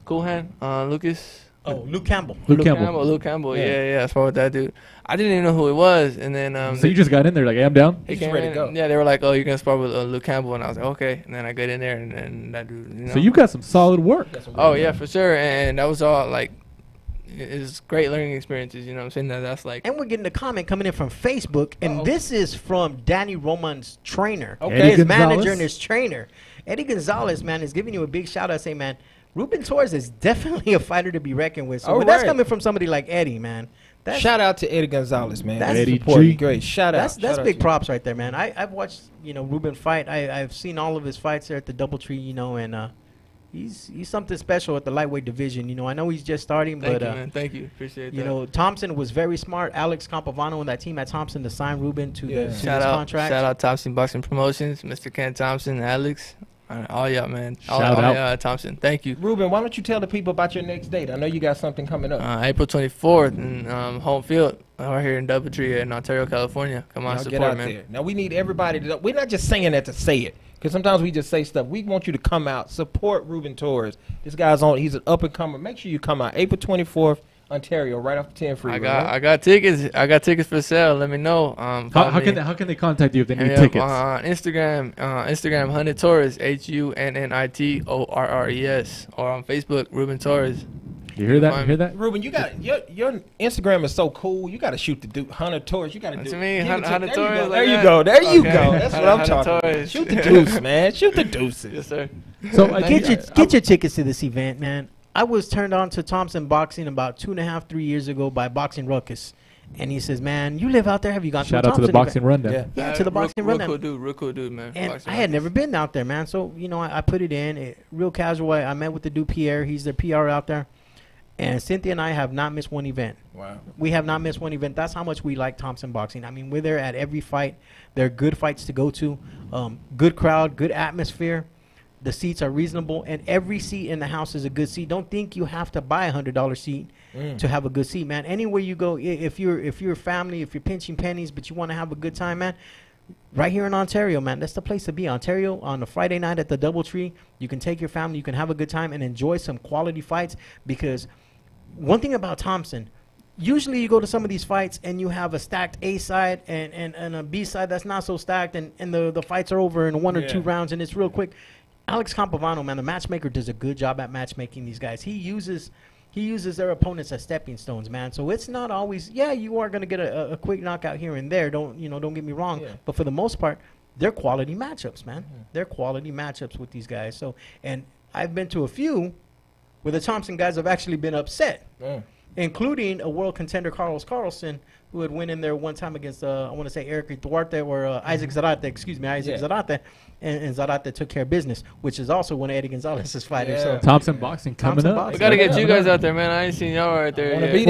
Cool Hand, Lucas. Oh, Luke Campbell. Luke Campbell. Luke Campbell. Yeah. I sparred with that dude. I didn't even know who it was, and then So you just got in there like, hey, I'm down. he He's came ready to in, go. Yeah, they were like, "Oh, you're gonna spar with Luke Campbell," and I was like, "Okay." And then I get in there, and that dude. You know. So you got some solid work. Oh yeah, for sure, and that was all like, it's great learning experiences. You know what I'm saying? That's like. And we're getting a comment coming in from Facebook, and this is from Danny Roman's trainer. Okay. Eddie His Gonzalez. manager and his trainer. Eddie Gonzalez, man, is giving you a big shout out saying, man, Ruben Torres is definitely a fighter to be reckoned with. So All when that's right. coming from somebody like Eddie, man. That's Shout out to Eddie Gonzalez, man. That's Eddie G. Great. Shout out. that's Shout out big to you. props right there, man. I've watched, Ruben fight. I've seen all of his fights there at the DoubleTree, and he's something special at the lightweight division. I know he's just starting, Thank but you, man. Thank you. Appreciate that. Thompson was very smart. Alex Campovano and that team at Thompson to sign Ruben to Yeah. this Shout out, contract. shout out Thompson Boxing Promotions, Mr. Ken Thompson, Alex, all y'all, man. All Shout out. y'all at Thompson. Thank you. Ruben, why don't you tell the people about your next date? I know you got something coming up. April 24th in home field right here in DoubleTree in Ontario, California. Come on, Y'all support, get out man. there. Now we need everybody to. We're not just saying that to say it, because sometimes we just say stuff. We want you to come out, support Ruben Torres. This guy's on. He's an up and comer. Make sure you come out. April 24th, Ontario, right off the 10 freeway. I got tickets. I got tickets for sale. Let me know. How Follow me. can they contact you if they need And, tickets? on Instagram, Hunted Torres, HUNNITORRES, or on Facebook, Ruben Torres. You hear that? You Find hear me. that? Ruben, you got your Instagram is so cool. You got to shoot the dude, Hunter Torres. You got to do. To me, give it Hunter there Torres, you go. like There you that? go. There you Okay. go. That's what I'm Hunter talking about. Torres. Shoot the deuce, man. Shoot the deuces. Yes, sir. So Get your tickets to this event, man. I was turned on to Thompson Boxing about 2.5, 3 years ago by Boxing Ruckus. And he says, man, you live out there? Have you gone shout to a out to the Thompson boxing event? rundown. Yeah, to the boxing real rundown. real cool dude, man. And Boxing I had Ruckus. never been out there, man. So, I put it in. Real casual. I met with the dude Pierre. He's the PR out there. And Cynthia and I have not missed one event. Wow. We have not missed one event. That's how much we like Thompson Boxing. I mean, we're there at every fight. They're good fights to go to. Good crowd, good atmosphere. The seats are reasonable, and every seat in the house is a good seat. Don't think you have to buy $100 seat to have a good seat, man. Anywhere you go, if you're a family, if you're pinching pennies, but you want to have a good time, man, right here in Ontario, man, that's the place to be. Ontario, on a Friday night at the DoubleTree, you can take your family, you can have a good time and enjoy some quality fights. Because one thing about Thompson, usually you go to some of these fights and you have a stacked A side and a B side that's not so stacked, and the fights are over in 1 or 2 rounds and it's real quick. Alex Campovano, man, the matchmaker, does a good job at matchmaking these guys. He uses their opponents as stepping stones, man. So it's not always, you are going to get a quick knockout here and there. Don't get me wrong. Yeah. But for the most part, they're quality matchups, man. They're quality matchups with these guys. So, and I've been to a few where the Thompson guys have actually been upset, including a world contender, Carlos Carlson, who had went in there one time against, I want to say Eric Duarte or Isaac Zarate, Zarate. And Zarate took care of business, which is also one of Eddie Gonzalez's fighters. So Thompson Boxing coming up. We got to get you guys out there, man. I ain't seen y'all right there. I want to be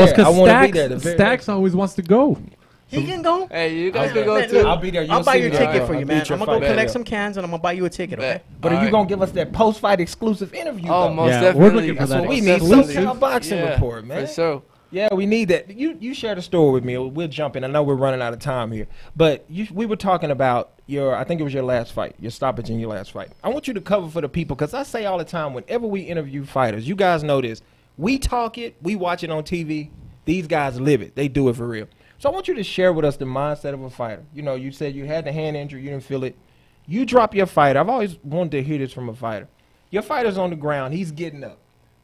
there. Stacks always wants to go. He can go. Hey, you guys can go too. I'll be there. I'll buy your ticket for you, man. I'm going to go collect some cans, and I'm going to buy you a ticket, okay? But are you going to give us that post-fight exclusive interview? Oh, most definitely. We're looking for That's that. what we need. SoCal Boxing Report, man. For sure. Yeah, we need that. You shared a story with me. We'll jump in. I know we're running out of time here. But we were talking about I think it was your last fight, your stoppage in your last fight. I want you to cover for the people, because I say all the time, whenever we interview fighters, you guys know this. We talk it. We watch it on TV. These guys live it. They do it for real. So I want you to share with us the mindset of a fighter. You said you had the hand injury. You didn't feel it. You drop your fight. I've always wanted to hear this from a fighter. Your fighter's on the ground. He's getting up.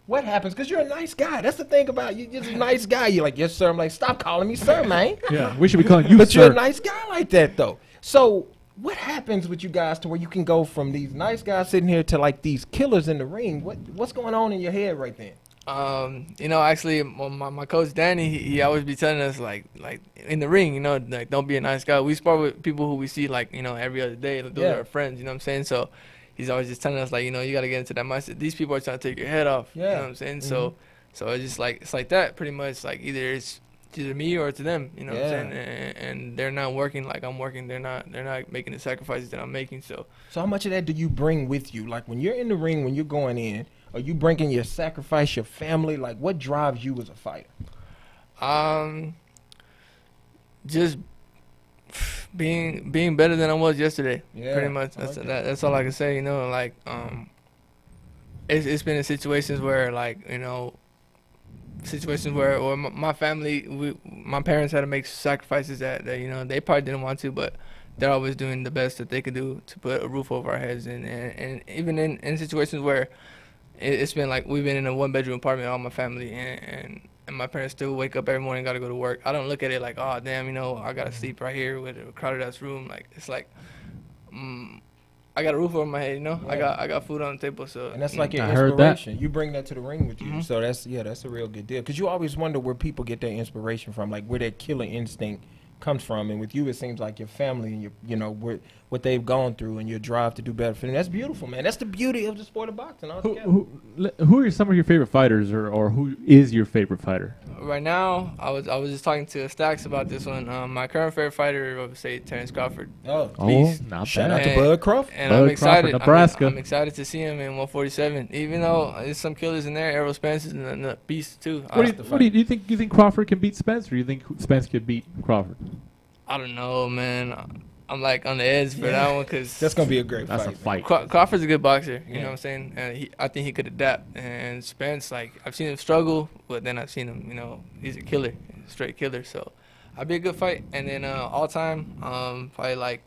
What happens? Because you're a nice guy. That's the thing about you. You're just a nice guy. You're like, yes, sir. I'm like, stop calling me sir, man. Yeah, we should be calling you but sir. You're a nice guy like that, though. So what happens with you guys to where you can go from these nice guys sitting here to, like, these killers in the ring? What's going on in your head right then? Actually, my coach Danny, he always be telling us like in the ring, like, don't be a nice guy. We spar with people who we see like every other day. Those are our friends. You know what I'm saying? So he's always just telling us like, you got to get into that mindset. These people are trying to take your head off. You know what I'm saying? So it's just like it's like that pretty much. Like either it's to me or to them. You know what I'm saying? And they're not working like I'm working. They're not making the sacrifices that I'm making. So how much of that do you bring with you? Like when you're in the ring, when you're going in. Are you bringing your sacrifice, your family? Like, what drives you as a fighter? Just being better than I was yesterday. Yeah, pretty much. That's all I can say. Like it's been in situations where like situations where or my family, my parents had to make sacrifices that they probably didn't want to, but they're always doing the best that they could do to put a roof over our heads, and even in situations where it's been like we've been in a one-bedroom apartment, all my family, and my parents still wake up every morning, got to go to work. I don't look at it like, oh, damn, I got to sleep right here with a crowded-ass room. Like, it's like, I got a roof over my head, Yeah. I got food on the table. So and that's like your inspiration. You bring that to the ring with you. So that's a real good deal. Because you always wonder where people get their inspiration from, like where their killer instinct comes from. And with you, it seems like your family and what they've gone through and your drive to do better for them. That's beautiful, man. That's the beauty of the sport of boxing. Who are some of your favorite fighters, or who is your favorite fighter? Right now, I was just talking to Stacks about this one. My current favorite fighter, I would say Terrence Crawford. Not bad. Shout out to Bud Crawford. And Bud I'm excited. Crawford, Nebraska. I'm excited to see him in 147. Even though there's some killers in there, Errol Spence is in the beast too. What do you think? You think Crawford can beat Spence, or you think Spence could beat Crawford? I don't know, man. I'm like on the edge for that one because that's gonna be a great fight. That's a fight. Crawford's a good boxer, you know what I'm saying? And I think he could adapt. And Spence, like I've seen him struggle, but then I've seen him, he's a killer, straight killer. So I'd be a good fight. And then all time, probably like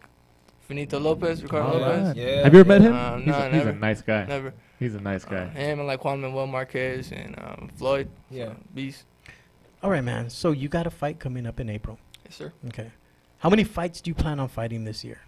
Finito Lopez, Ricardo Lopez. Yeah. Have you ever met him? No, he's a nice guy. Never. He's a nice guy. Him and like Juan Manuel Marquez and Floyd. Yeah. Beast. All right, man. So you got a fight coming up in April. Yes, sir. Okay. How many fights do you plan on fighting this year?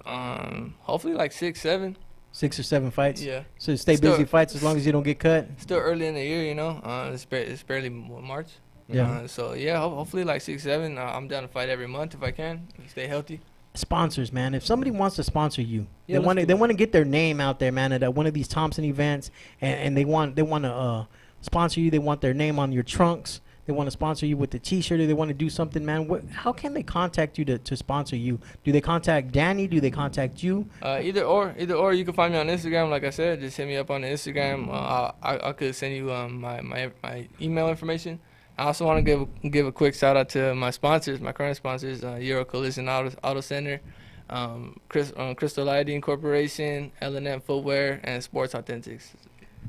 Hopefully like 6, 7. 6 or 7 fights? Yeah. So stay busy fights as long as you don't get cut? Still early in the year, it's barely March. Yeah. So yeah, hopefully like 6, 7. I'm down to fight every month if I can. Stay healthy. Sponsors, man. If somebody wants to sponsor you, they want to get their name out there, man, at one of these Thompson events, and they want to sponsor you. They want their name on your trunks. they want to sponsor you with the T-shirt, or they want to do something, man, how can they contact you to sponsor you? Do they contact Danny? Do they contact you? Either or. You can find me on Instagram. Like I said, just hit me up on the Instagram. I could send you my email information. I also want to give a quick shout out to my sponsors, my current sponsors, Euro Collision Auto Center, Crystal Lighting Corporation, L&M Footwear, and Sports Authentics.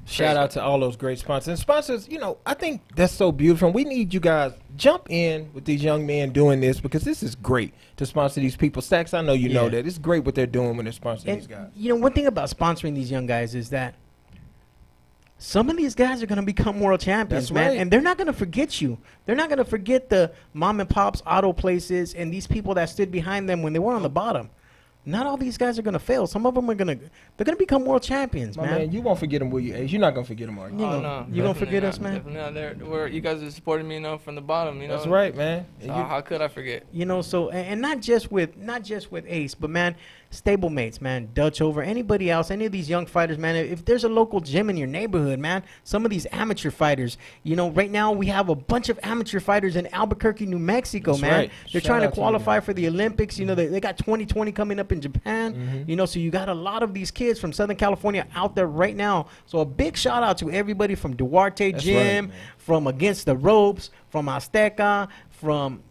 Shout out to all those great sponsors. And sponsors, I think that's so beautiful. And we need you guys jump in with these young men doing this, because this is great to sponsor these people. Stacks, I know you know that. It's great what they're doing when they're sponsoring these guys. One thing about sponsoring these young guys is that some of these guys are going to become world champions, That's man. right. And they're not going to forget you. They're not going to forget the mom and pops auto places and these people that stood behind them when they were on the bottom. Not all these guys are going to fail. Some of them are they're going to become world champions, My man, you won't forget them, will you, Ace? You're not going to forget them, are you? No, you going to forget us, man? Definitely not. You guys are supporting me, from the bottom, That's right, man. So how could I forget? So and not just with Ace, but man, stablemates, man, Dutch Over, anybody else, any of these young fighters, man. If there's a local gym in your neighborhood, man, some of these amateur fighters, right now we have a bunch of amateur fighters in Albuquerque, New Mexico, That's man. right. They're Shout trying to out to you, qualify man. for the Olympics. They got 2020 coming up in Japan. So you got a lot of these kids from Southern California out there right now. So a big shout out to everybody from Duarte That's Gym, right, man. from Against the Ropes, from Azteca, from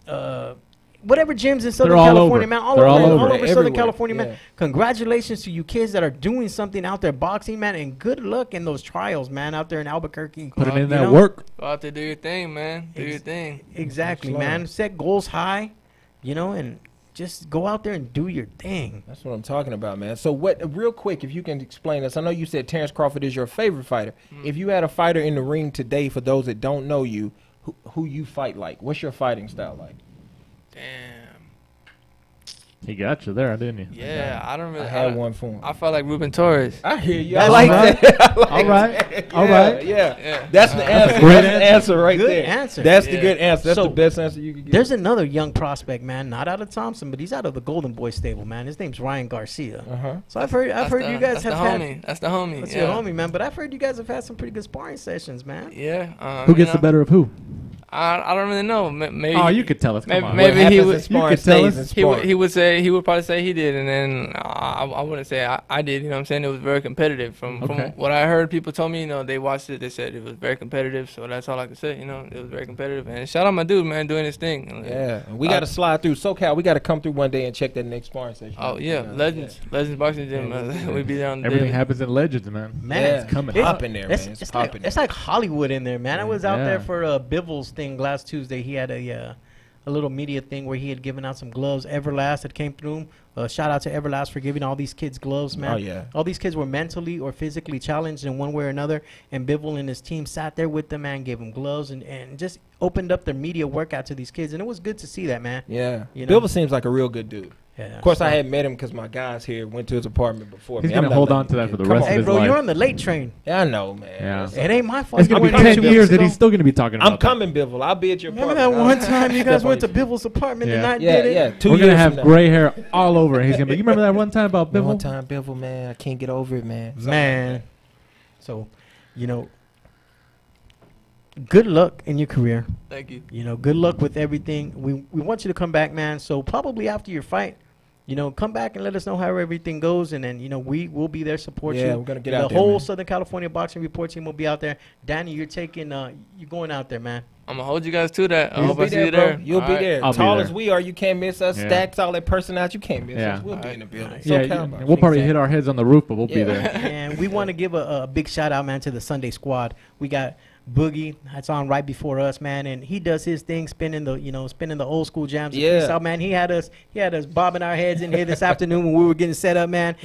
whatever gyms in Southern all California, over. man, all They're over, all all over. over Southern Everywhere. California, Yeah. man. Congratulations to you kids that are doing something out there boxing, man, and good luck in those trials, man, out there in Albuquerque. Putting in You that know? work. Go out there, do your thing, man. Do your thing. Exactly, That's right. man. Set goals high, and just go out there and do your thing. That's what I'm talking about, man. So real quick, if you can explain this, I know you said Terrence Crawford is your favorite fighter. If you had a fighter in the ring today, for those that don't know you, who you fight like? What's your fighting style like? Damn. He got you there, didn't he? Yeah, I don't really. I had one for him. I felt like Ruben Torres. I hear you. That's I like right. that. I like All right. that. All Yeah, right. Yeah. Yeah. That's the answer. great That's the answer right Good there. answer. That's the Yeah. good answer. That's So, the best answer you could get. There's another young prospect, man, not out of Thompson, but he's out of the Golden Boy stable, man. His name's Ryan Garcia. So I've heard you guys have had. That's the homie. That's yeah. your homie, man. But I've heard you guys have had some pretty good sparring sessions, man. Yeah. Who gets the better of who? I don't really know. Maybe. Oh, you could tell us. Come Maybe, on. maybe What he happens would. in sparring you could tell stays us. in sparring. He would probably say he did, and then I wouldn't say I did. You know what I'm saying? It was very competitive. From Okay. what I heard, people told me, they watched it. They said it was very competitive. So that's all I could say. It was very competitive. And shout out my dude, man, doing his thing. Yeah, and we got to slide through SoCal. We got to come through one day and check that next sparring session. Oh yeah, Legends Boxing Gym. We be there on the Everything daily. happens in Legends, man. Man, Yeah. It's coming. It's popping there, man. It's It's popping. like Hollywood in there, man. I was out Yeah. there for Bivel's thing last Tuesday. He had a little media thing where he had given out some gloves. Everlast that came through. Shout out to Everlast for giving all these kids gloves, man. Oh, yeah. All these kids were mentally or physically challenged in one way or another, and Bivol and his team sat there with them, man, gave them gloves, and just opened up their media workout to these kids, and it was good to see that, man. Yeah, You know? Bill seems like a real good dude. Yeah, Of course, so- I had met him because my guys here went to his apartment before. He's me. I'm gonna not hold letting on to him that for get- the come rest on. of Hey, his bro, life. you're on the late train. Yeah, I know, man. Yeah. Listen, It ain't my fault. It's You gonna be went 10 2 years ago. and he's still gonna be talking about I'm coming, Bivol. I'll be at your Remember apartment. that one time you guys Step went to on you. Bivel's apartment and Yeah. I Yeah, did it? yeah. 2 We're years gonna have from now. gray hair all over. He's gonna be. You remember that one time about Man, Bivol? one time, Bivol, man, I can't get over it, man. Something Man. like So, good luck in your career. Thank you. Good luck with everything. We want you to come back, man. So probably after your fight, come back and let us know how everything goes, and then we will be there support you. Yeah, we're gonna get the out there, whole man. Southern California Boxing Report team will be out there. Danny, you're going out there, man. I'm gonna hold you guys to that. I You'll hope be I see there, you bro. there. You'll All be right. there. I'll be Tall there. as we are, you can't miss us. Yeah. Stacks, all that personality, you can't miss Yeah. us. We'll be in the building. Yeah, SoCal, we'll probably exactly. hit our heads on the roof, but we'll be Yeah. there. And we want to give a big shout out, man, to the Sunday Squad. We got Boogie that's on right before us, man, and he does his thing, spinning the old school jams. Yeah. So, man, he had us bobbing our heads in here this afternoon when we were getting set up, man.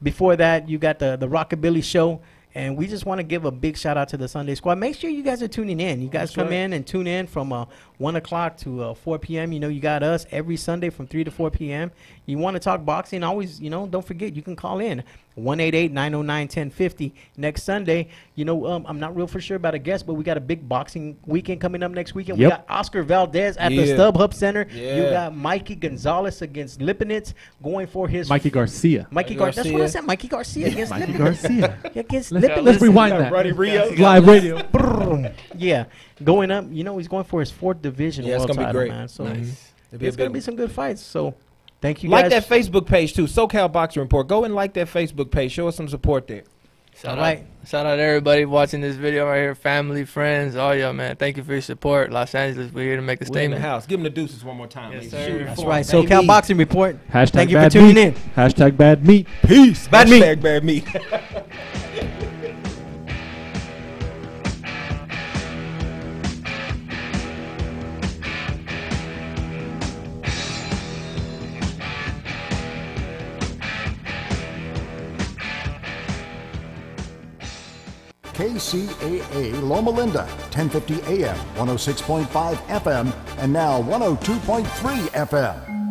Before that, you got the Rockabilly Show. And we just want to give a big shout out to the Sunday Squad. Make sure you guys are tuning in. You guys That's come right. in and tune in from 1 o'clock to 4 p.m. You got us every Sunday from 3 to 4 p.m. You want to talk boxing, always, don't forget, you can call in 188-909-1050. Next Sunday, I'm not real for sure about a guest, but we got a big boxing weekend coming up next weekend. Yep. We got Oscar Valdez at the Yeah. StubHub Center. Yeah. You got Mikey Gonzalez against Lipinets going for his Mikey Garcia. That's what I Garcia. said. Mikey Garcia against Mikey Lipinets. Garcia. Against Let's let's rewind that. Roddy Rio. Live radio. Yeah, going up. You know, he's going for his 4th division Yeah, it's world gonna be title, great. man. So Nice. it's gonna be some good fights. So thank you Like guys. that Facebook page too, SoCal Boxing Report. Go and like that Facebook page. Show us some support there. Shout All right. Shout out to everybody watching this video right here, family, friends, all y'all, man. Thank you for your support. Los Angeles, we're here to make a We're in statement. the house. Give them the deuces one more time. Yes, ladies. sir. Shoot it That's for right. 'em, SoCal baby. Boxing Report. Hashtag Thank you bad for tuning meat. in. Hashtag bad meat. Peace. Bad meat. Hashtag bad meat. KCAA Loma Linda, 1050 AM, 106.5 FM, and now 102.3 FM.